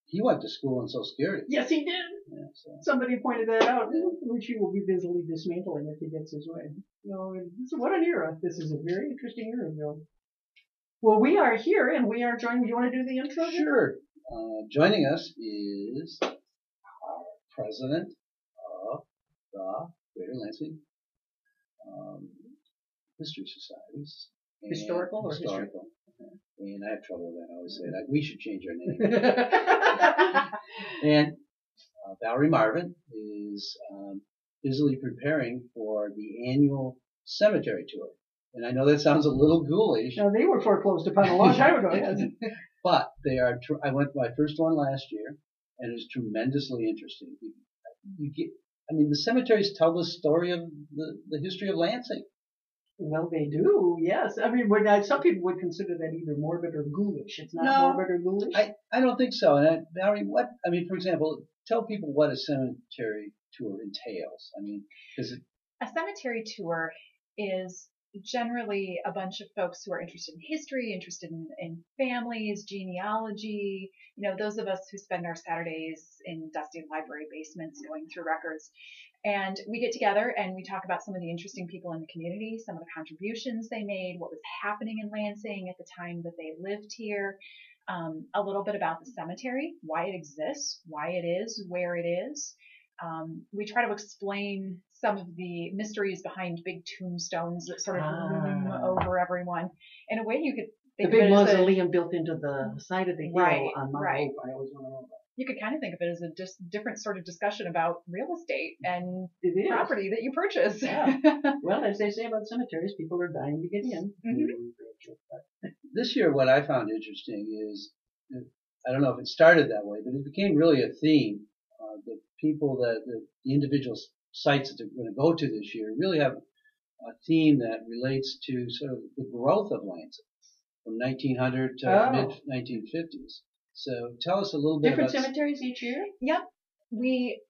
he went to school in Social Security. Yes, he did. Yeah, so. Somebody pointed that out, which he will be busily dismantling if he gets his way. What an era. This is a very interesting era, Bill. Well, we are here, and we are joined. Do you want to do the intro? Sure. Joining us is our president of the Greater Lansing History Societies. Historical or historical? And I have trouble with that. I always say that. We should change our name. And Valerie Marvin is busily preparing for the annual cemetery tour. And I know that sounds a little ghoulish. No, they were foreclosed upon a long time ago. Yes. But they are. I went to my first one last year, and it's tremendously interesting. The cemeteries tell the story of the history of Lansing. Well, they do, yes. I mean, some people would consider that either morbid or ghoulish. It's not morbid or ghoulish? I don't think so. And for example, tell people what a cemetery tour entails. A cemetery tour is generally a bunch of folks who are interested in history, interested in families, genealogy, those of us who spend our Saturdays in dusty library basements going through records. And we get together and we talk about some of the interesting people in the community, some of the contributions they made, what was happening in Lansing at the time that they lived here, a little bit about the cemetery, why it exists, why it is, where it is. We try to explain some of the mysteries behind big tombstones that sort of loom over everyone. In a way, you could think the big of it mausoleum built into the side of the hill on Mount Hope. I always want to know about. You could kind of think of it as a just different sort of discussion about real estate and property that you purchase. Yeah. Well, as they say about cemeteries, people are dying to get in. Mm-hmm. This year, what I found interesting is, I don't know if it started that way, but it became really a theme. The people the individual sites that they're going to go to this year really have a theme that relates to sort of the growth of Lansing from 1900 to mid-1950s. So tell us a little bit about cemeteries each year? Yep.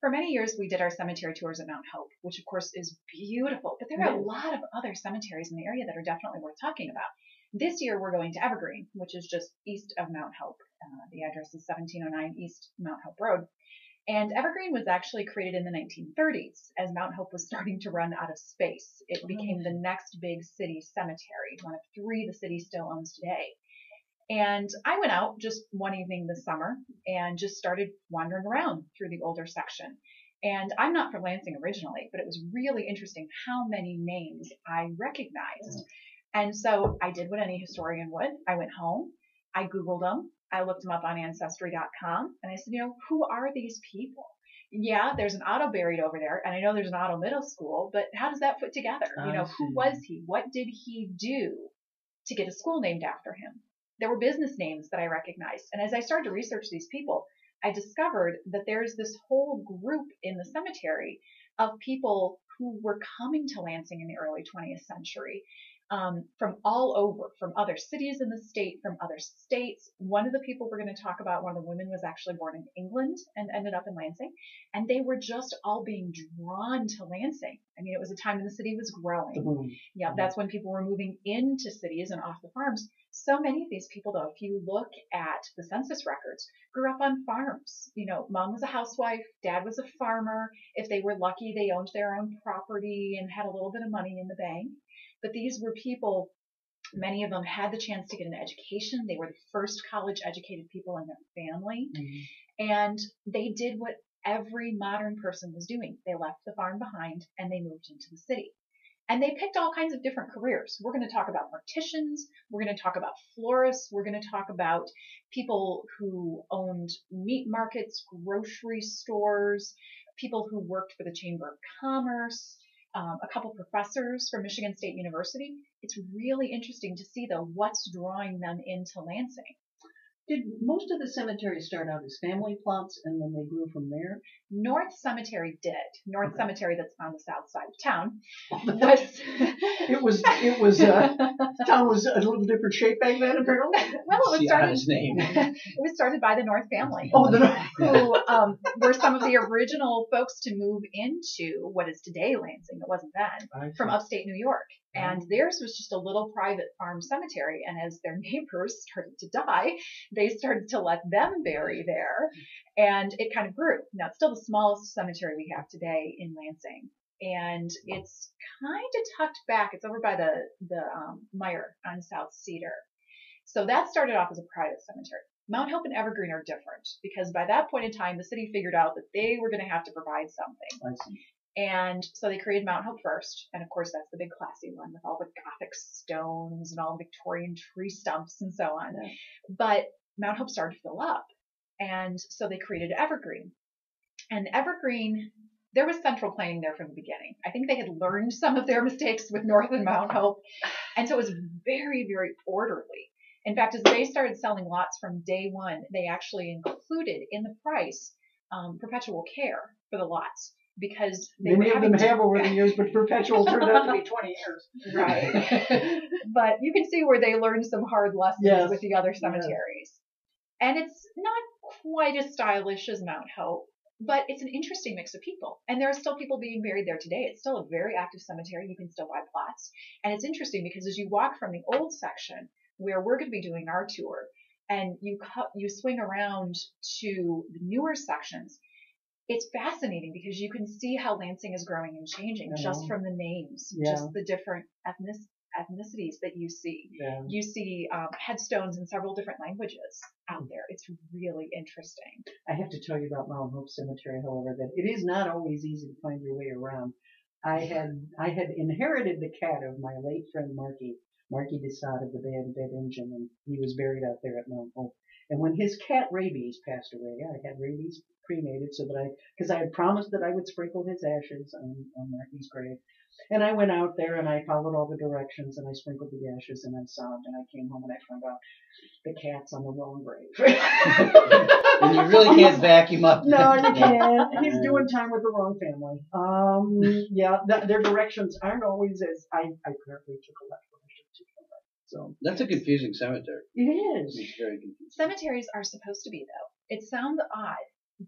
For many years, we did our cemetery tours at Mount Hope, which of course is beautiful, but there are a lot of other cemeteries in the area that are definitely worth talking about. This year, we're going to Evergreen, which is just east of Mount Hope. The address is 1709 East Mount Hope Road. And Evergreen was actually created in the 1930s as Mount Hope was starting to run out of space. It became the next big city cemetery, one of 3 the city still owns today. And I went out just one evening this summer and just started wandering around through the older section. And I'm not from Lansing originally, but it was really interesting how many names I recognized. And so I did what any historian would. I went home, I Googled them, I looked them up on Ancestry.com, and I said, who are these people? Yeah, there's an Otto buried over there, and I know there's an Otto Middle School, but how does that fit together? Who was he? What did he do to get a school named after him? There were business names that I recognized. And as I started to research these people, I discovered that there's this whole group in the cemetery of people who were coming to Lansing in the early 20th century. From all over, from other cities in the state, from other states. One of the people we're going to talk about, one of the women was actually born in England and ended up in Lansing. And they were just all being drawn to Lansing. It was a time when the city was growing. Mm-hmm. Yeah, that's when people were moving into cities and off the farms. So many of these people, though, if you look at the census records, grew up on farms. Mom was a housewife, dad was a farmer. If they were lucky, they owned their own property and had a little bit of money in the bank. But these were people, many of them had the chance to get an education. They were the first college educated people in their family. Mm-hmm. And they did what every modern person was doing. They left the farm behind and they moved into the city. And they picked all kinds of different careers. We're going to talk about morticians. We're going to talk about florists. We're going to talk about people who owned meat markets, grocery stores, people who worked for the Chamber of Commerce, a couple professors from Michigan State University. It's really interesting to see, though, what's drawing them into Lansing. Did most of the cemeteries start out as family plots and then they grew from there? North Cemetery did. North Cemetery, that's on the south side of town. Town was a little different shape back then, apparently. Well, it was started by the North family, who were some of the original folks to move into what is today Lansing. It wasn't then, from upstate New York. And theirs was just a little private farm cemetery. And as their neighbors started to die, they started to let them bury there. And it kind of grew. Now, it's still the smallest cemetery we have today in Lansing. And it's kind of tucked back. It's over by the Meyer on South Cedar. So that started off as a private cemetery. Mount Hope and Evergreen are different because by that point in time, the city figured out that they were going to have to provide something. I see. And so they created Mount Hope first. And of course, that's the big classy one with all the Gothic stones and all the Victorian tree stumps and so on. Yeah. But Mount Hope started to fill up. And so they created Evergreen. And Evergreen, there was central planning there from the beginning. I think they had learned some of their mistakes with North and Mount Hope. And so it was very, very orderly. In fact, as they started selling lots from day one, they actually included in the price perpetual care for the lots because they Many were of them having have over the years, but perpetual turned out to be 20 years. right. But you can see where they learned some hard lessons Yes. with the other cemeteries. And it's not quite as stylish as Mount Hope, but it's an interesting mix of people. And there are still people being buried there today. It's still a very active cemetery. You can still buy plots. And it's interesting because as you walk from the old section where we're going to be doing our tour and you swing around to the newer sections, it's fascinating because you can see how Lansing is growing and changing just from the names, just the different ethnicities that you see. Yeah. You see headstones in several different languages out there. It's really interesting. I have to tell you about Mount Hope Cemetery, however, that it is not always easy to find your way around. I had inherited the cat of my late friend Marky Desad of the band Dead Engine, and he was buried out there at Mount Hope. And when his cat Rabies passed away, I had Rabies cremated because I had promised that I would sprinkle his ashes on Marky's grave. And I went out there and I followed all the directions and I sprinkled the ashes and I sobbed and I came home and I found out the cat's on the wrong grave. And you really can't vacuum up. No, you can't. He's doing time with the wrong family. Their directions aren't always as I apparently took a left when I should have taken a right. So that's a confusing cemetery. it is. It's very confusing. Cemeteries are supposed to be, though. It sounds odd,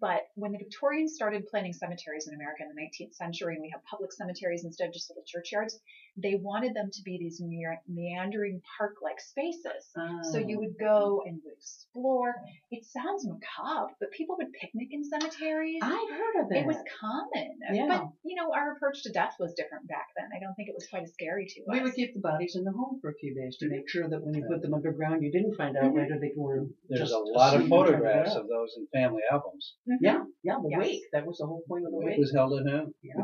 but when the Victorians started planning cemeteries in America in the 19th century, and we have public cemeteries instead of just little churchyards, they wanted them to be these meandering park-like spaces. So you would go and you would explore. It sounds macabre, but people would picnic in cemeteries. I've heard of that. It was common. Yeah. But, our approach to death was different back then. I don't think it was quite as scary to us. We would keep the bodies in the home for a few days to make sure that when you put them underground, you didn't find out later they were There's just a lot of asleep photographs and of those in family albums. Yeah, the Yes. wake. That was the whole point of the wake. It was held at home. Yeah.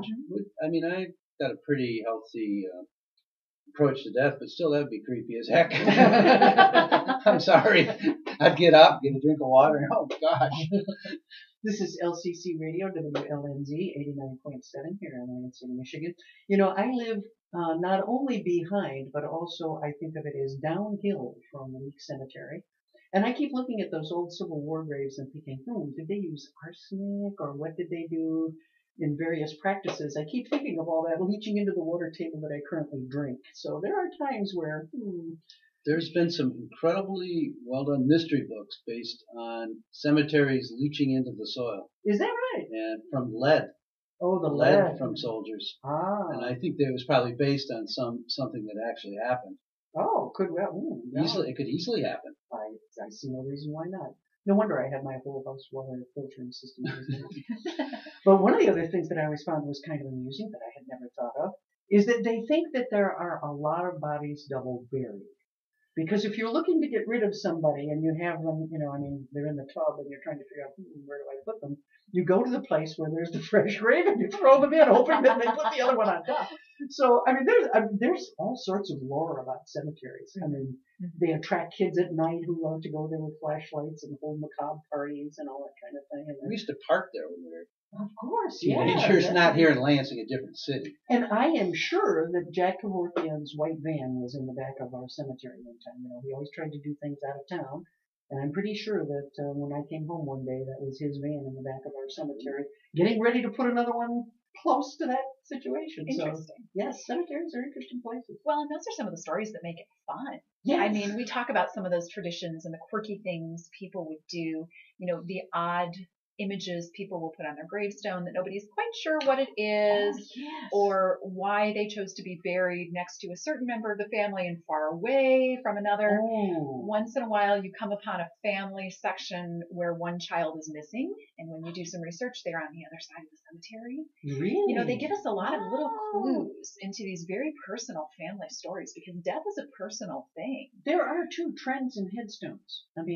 I got a pretty healthy approach to death, but still that would be creepy as heck. I'm sorry. I'd get up, get a drink of water, and oh gosh. This is LCC Radio, WLNZ 89.7 here in Lansing, Michigan. I live not only behind, but also I think of it as downhill from the Leak Cemetery. And I keep looking at those old Civil War graves and thinking, did they use arsenic or what did they do in various practices? I keep thinking of all that leaching into the water table that I currently drink. So there are times where, There's been some incredibly well-done mystery books based on cemeteries leaching into the soil. Is that right? And from lead. Oh, the lead from soldiers. Ah. And I think that was probably based on something that actually happened. Oh, It could easily happen. I see no reason why not. No wonder I have my whole house water filtering system. But one of the other things that I always found was kind of amusing that I had never thought of is that they think that there are a lot of bodies double buried. Because if you're looking to get rid of somebody and you have them, they're in the tub and you're trying to figure out where do I put them, you go to the place where there's the fresh grave and you throw them in, hoping that they put the other one on top. So, there's all sorts of lore about cemeteries. They attract kids at night who love to go there with flashlights and hold macabre parties and all that kind of thing. And we used to park there when we were of course, teenagers, not here in Lansing, a different city. And I am sure that Jack Kevorkian's white van was in the back of our cemetery one time. He always tried to do things out of town. And I'm pretty sure that when I came home one day, that was his van in the back of our cemetery, getting ready to put another one close to that situation. Interesting. So, yes, cemeteries are interesting places. Well, and those are some of the stories that make it fun. Yes. We talk about some of those traditions and the quirky things people would do, the odd images people will put on their gravestone that nobody's quite sure what it is or why they chose to be buried next to a certain member of the family and far away from another. Once in a while you come upon a family section where one child is missing, and when you do some research, they're on the other side of the cemetery. Really? They give us a lot of little clues into these very personal family stories because death is a personal thing. There are two trends in headstones. I'm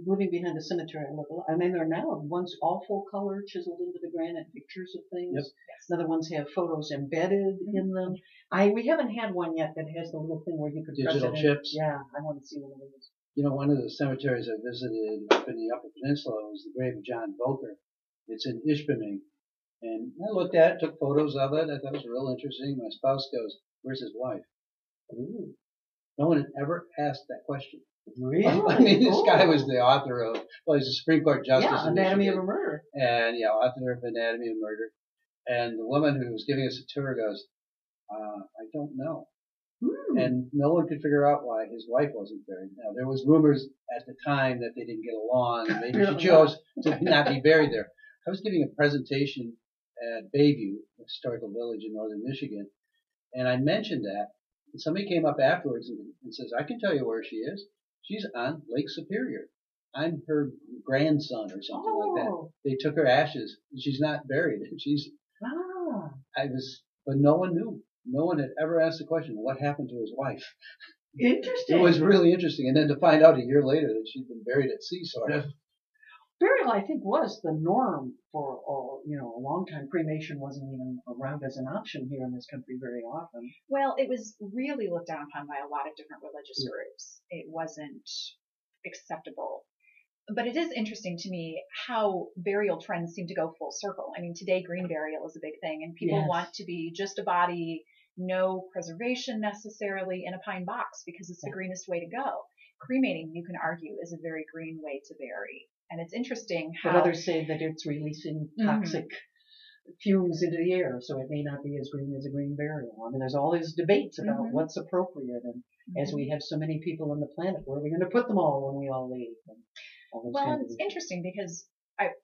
living behind a cemetery. I look a lot. There are now ones all full color, chiseled into the granite, pictures of things. Yep. Yes. Other ones have photos embedded in them. We haven't had one yet that has the little thing where you could digital press it chips. Yeah, I want to see one of those. One of the cemeteries I visited up in the Upper Peninsula was the grave of John Boker. It's in Ishpeming. And I looked at it, took photos of it. I thought it was real interesting. My spouse goes, "Where's his wife?" Ooh. No one had ever asked that question. Really? I mean, this guy was the author of, well, he's a Supreme Court justice. Yeah, in Anatomy Michigan, of a Murder. and author of Anatomy of Murder. And the woman who was giving us a tour goes, I don't know. And no one could figure out why his wife wasn't buried. Now, there was rumors at the time that they didn't get along, and maybe she chose to not be buried there. I was giving a presentation at Bayview, a historical village in northern Michigan, and I mentioned that, and somebody came up afterwards and says, I can tell you where she is. She's on Lake Superior. I'm her grandson or something like that. They took her ashes, and she's not buried. She's, but no one knew. No one had ever asked the question, what happened to his wife? Interesting. It was really interesting. And then to find out a year later that she'd been buried at sea, sort of. Burial, I think, was the norm for a long time. Cremation wasn't even around as an option here in this country very often. Well, it was really looked down upon by a lot of different religious groups. It wasn't acceptable. But it is interesting to me how burial trends seem to go full circle. I mean, today green burial is a big thing, and people want to be just a body, no preservation necessarily, in a pine box because it's the greenest way to go. Cremating, you can argue, is a very green way to bury. And it's interesting how... But others say that it's releasing toxic fumes into the air, so it may not be as green as a green burial. I mean, there's all these debates about what's appropriate, and as we have so many people on the planet, where are we going to put them all when we all leave? Well, it's interesting because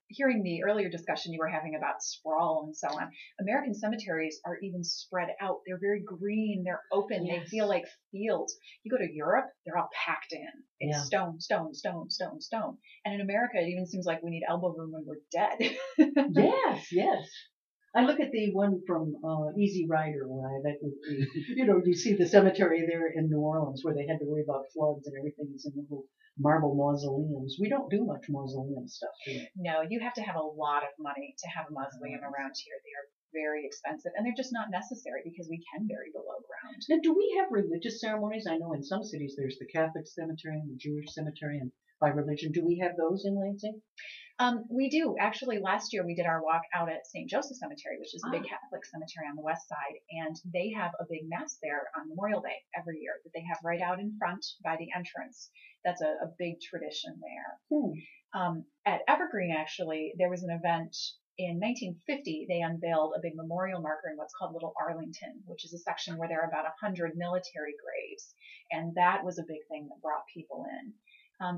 hearing the earlier discussion you were having about sprawl and so on, American cemeteries are even spread out. They're very green. They're open. They feel like fields. You go to Europe, they're all packed in. It's stone, stone, stone, stone, stone. And in America, it even seems like we need elbow room when we're dead. Yes. I look at the one from Easy Rider, you see the cemetery there in New Orleans where they had to worry about floods and everything is in little marble mausoleums. We don't do much mausoleum stuff here. No, you have to have a lot of money to have a mausoleum around here. They are very expensive, and they're just not necessary because we can bury below ground. Now, do we have religious ceremonies? I know in some cities there's the Catholic cemetery and the Jewish cemetery, and by religion, do we have those in Lansing? We do. Actually, last year we did our walk out at St. Joseph Cemetery, which is a big Catholic cemetery on the west side, and they have a big mass there on Memorial Day every year that they have right out in front by the entrance. That's a big tradition there. At Evergreen, actually, there was an event in 1950. They unveiled a big memorial marker in what's called Little Arlington, which is a section where there are about 100 military graves, and that was a big thing that brought people in.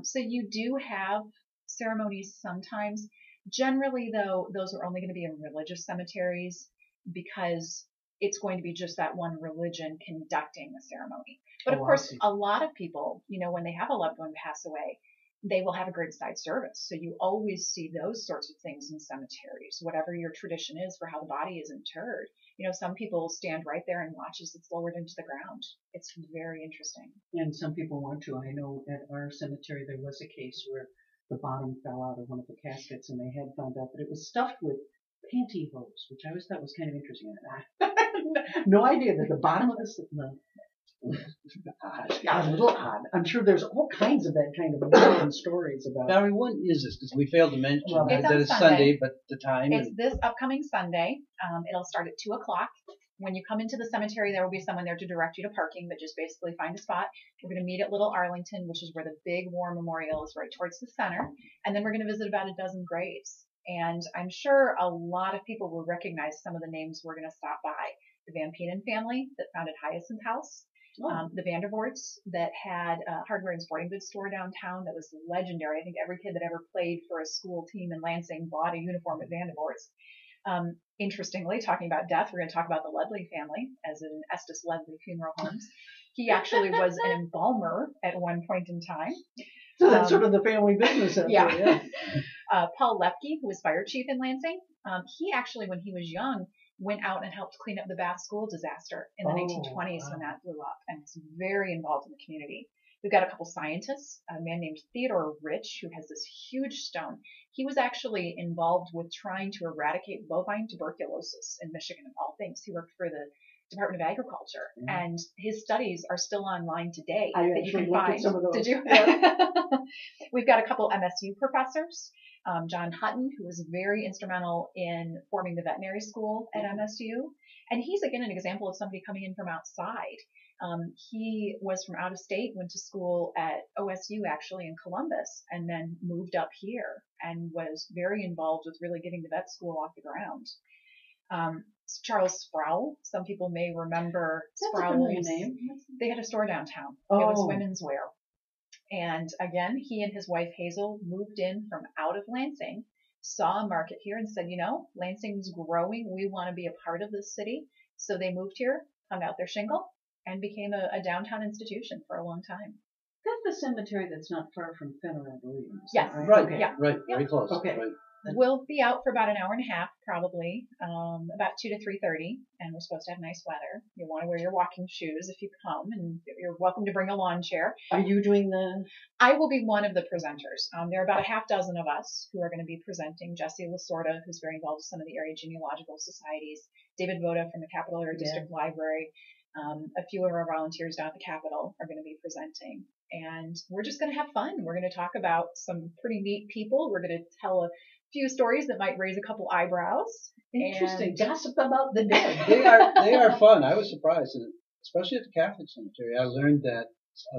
So you do have ceremonies sometimes. Generally, though, those are only going to be in religious cemeteries because it's going to be just that one religion conducting the ceremony. But of course, a lot of people, when they have a loved one pass away, they will have a graveside service. So you always see those sorts of things in cemeteries, whatever your tradition is for how the body is interred. Some people stand right there and watch as it's lowered into the ground. It's very interesting. And some people want to. I know at our cemetery there was a case where the bottom fell out of one of the caskets, and they had found out that it was stuffed with pantyhose, which I always thought was kind of interesting. No idea that the bottom of a little odd. I'm sure there's all kinds of that kind of modern stories about. Barry, when is this? Because we failed to mention that it's Sunday, but the time. It's this upcoming Sunday. It'll start at 2:00. When you come into the cemetery, there will be someone there to direct you to parking, but just basically find a spot. We're going to meet at Little Arlington, which is where the big war memorial is, right towards the center. And then we're going to visit about a dozen graves. And I'm sure a lot of people will recognize some of the names we're going to stop by. The Van Penen family that founded Hyacinth House. The Vandervoorts that had a hardware and sporting goods store downtown that was legendary. I think every kid that ever played for a school team in Lansing bought a uniform at Vandervoorts. Interestingly, talking about death, we're going to talk about the Ledley family, as in Estes Ledley Funeral Homes. He actually was an embalmer at one point in time. So that's sort of the family business. Paul Lepke, who was fire chief in Lansing, he actually, when he was young, went out and helped clean up the Bath School disaster in the 1920s when that blew up, and was very involved in the community. We've got a couple scientists, a man named Theodore Rich, who has this huge stone. He was actually involved with trying to eradicate bovine tuberculosis in Michigan, of all things. He worked for the Department of Agriculture, Yeah. and his studies are still online today I that you actually can looked at find. some of those. Did you? Yeah. We've got a couple MSU professors. John Hutton, who was very instrumental in forming the veterinary school at MSU. And he's, again, an example of somebody coming in from outside. He was from out of state, went to school at OSU, actually, in Columbus, and then moved up here and was very involved with really getting the vet school off the ground. Charles Sproul, some people may remember That's a familiar Sproul's name. They had a store downtown. Oh. It was women's wear. And again, he and his wife Hazel moved in from out of Lansing, saw a market here and said, Lansing's growing. We want to be a part of this city. So they moved here, hung out their shingle, and became a downtown institution for a long time. That's the cemetery that's not far from Fenner, I believe. Yes. Right. Okay. Yeah. Right. Very close. Okay. Right. We'll be out for about an hour and a half, probably, about 2 to 3:30, and we're supposed to have nice weather. You'll want to wear your walking shoes if you come, and you're welcome to bring a lawn chair. Are you doing the? I will be one of the presenters. There are about a half dozen of us who are going to be presenting. Jesse Lasorda, who's very involved with some of the area genealogical societies. David Voda from the Capital Area District Library. A few of our volunteers down at the Capitol are going to be presenting. And we're just going to have fun. We're going to talk about some pretty neat people. We're going to tell a few stories that might raise a couple eyebrows. Interesting. Gossip about the dead. They are fun. I was surprised, and especially at the Catholic cemetery. I learned that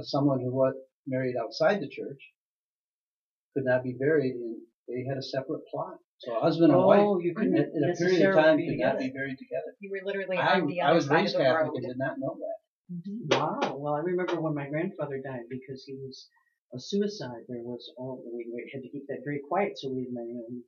someone who was married outside the church could not be buried, and they had a separate plot. So a husband and wife, you couldn't in a period of time, could not be buried together. You were literally on the I other was side of raised the Catholic road. and did not know that. Wow. Well, I remember when my grandfather died because he was a suicide. There was we had to keep that very quiet, so we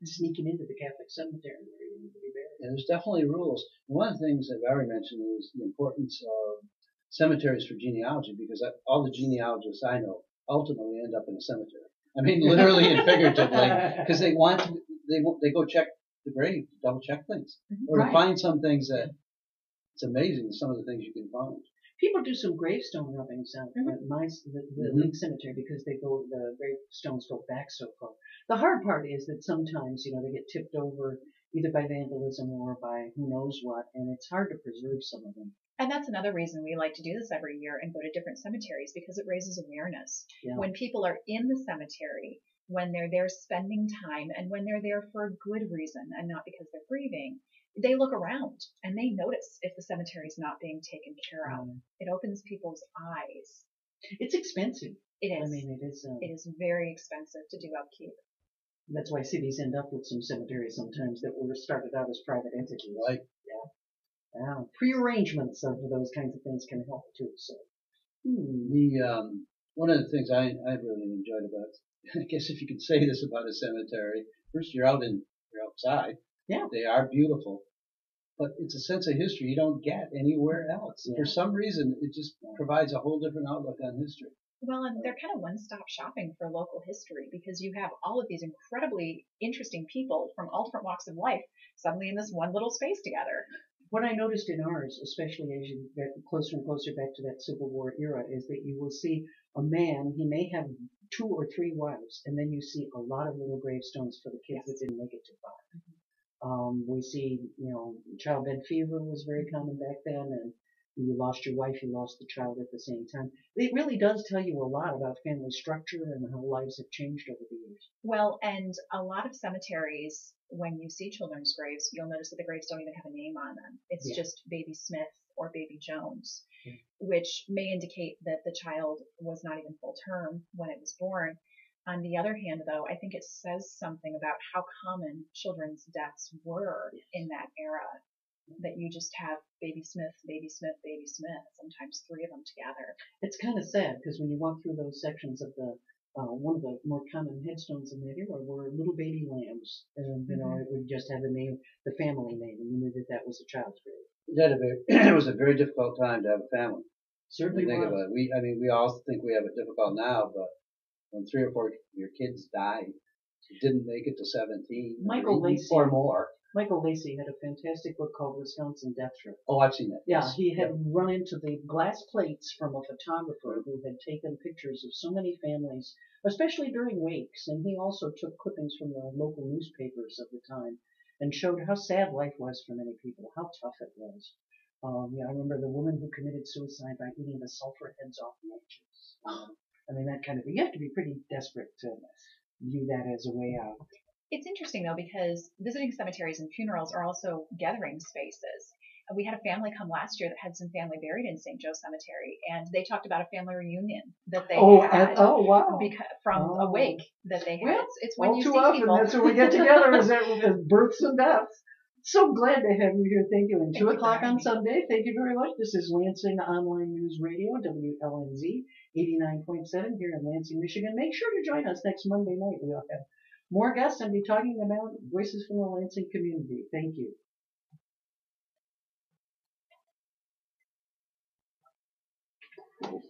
sneaking into the Catholic cemetery where he wanted to be buried. And there's definitely rules. One of the things that Barry mentioned is the importance of cemeteries for genealogy, because all the genealogists I know ultimately end up in a cemetery. I mean, literally and figuratively, because they go check the grave, double check things, or to find some things that it's amazing some of the things you can find. People do some gravestone rubbings out at the Lake Cemetery because the gravestones go back so far. The hard part is that sometimes, they get tipped over either by vandalism or by who knows what, and it's hard to preserve some of them. And that's another reason we like to do this every year and go to different cemeteries, because it raises awareness. Yeah. When people are in the cemetery, when they're there spending time, and when they're there for a good reason and not because they're grieving, they look around and they notice if the cemetery is not being taken care of. It opens people's eyes. It's expensive. It is. I mean, it is. It is very expensive to do upkeep. That's why cities end up with some cemeteries sometimes that were started out as private entities. Right. Yeah. Pre-arrangements of those kinds of things can help too. So. One of the things I really enjoyed about, I guess if you could say this about a cemetery, first you're outside. Yeah. They are beautiful. But it's a sense of history you don't get anywhere else. Yeah. For some reason, it just provides a whole different outlook on history. Well, and they're kind of one-stop shopping for local history, because you have all of these incredibly interesting people from all different walks of life suddenly in this one little space together. What I noticed in ours, especially as you get closer and closer back to that Civil War era, is that you will see a man, he may have 2 or 3 wives, and then you see a lot of little gravestones for the kids that didn't make it too far. We see, child bed fever was very common back then, and you lost your wife, you lost the child at the same time. It really does tell you a lot about family structure and how lives have changed over the years. Well, and a lot of cemeteries, when you see children's graves, you'll notice that the graves don't even have a name on them. It's just Baby Smith or Baby Jones, which may indicate that the child was not even full term when it was born. On the other hand, though, I think it says something about how common children's deaths were in that era, that you just have Baby Smith, Baby Smith, Baby Smith, sometimes 3 of them together. It's kind of sad, because when you walk through those sections of the one of the more common headstones in that era were little baby lambs, and it would just have the name, the family name, and you knew that was a child's grave. It was a very difficult time to have a family. Certainly think was. about it. We all think we have it difficult now, but when 3 or 4 of your kids died, you didn't make it to 17 Michael Lacey or more. Michael Lacey had a fantastic book called Wisconsin Death Trip. Oh, I've seen that. Yeah, he had run into the glass plates from a photographer who had taken pictures of so many families, especially during wakes, and he also took clippings from the local newspapers of the time and showed how sad life was for many people, how tough it was. Yeah, I remember the woman who committed suicide by eating the sulfur heads off matches. I mean, that kind of thing. You have to be pretty desperate to view that as a way out. It's interesting though, because visiting cemeteries and funerals are also gathering spaces. We had a family come last year that had some family buried in St. Joe Cemetery, and they talked about a family reunion that they had wow. from a wake that they had. Well, it's when all you too see often people. that's when we get together is at births and deaths. So glad to have you here. Thank you. And 2 o'clock on Sunday. Thank you very much. This is Lansing Online News Radio, WLNZ 89.7 here in Lansing, Michigan. Make sure to join us next Monday night. We'll have more guests and be talking about voices from the Lansing community. Thank you. Thank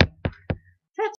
you.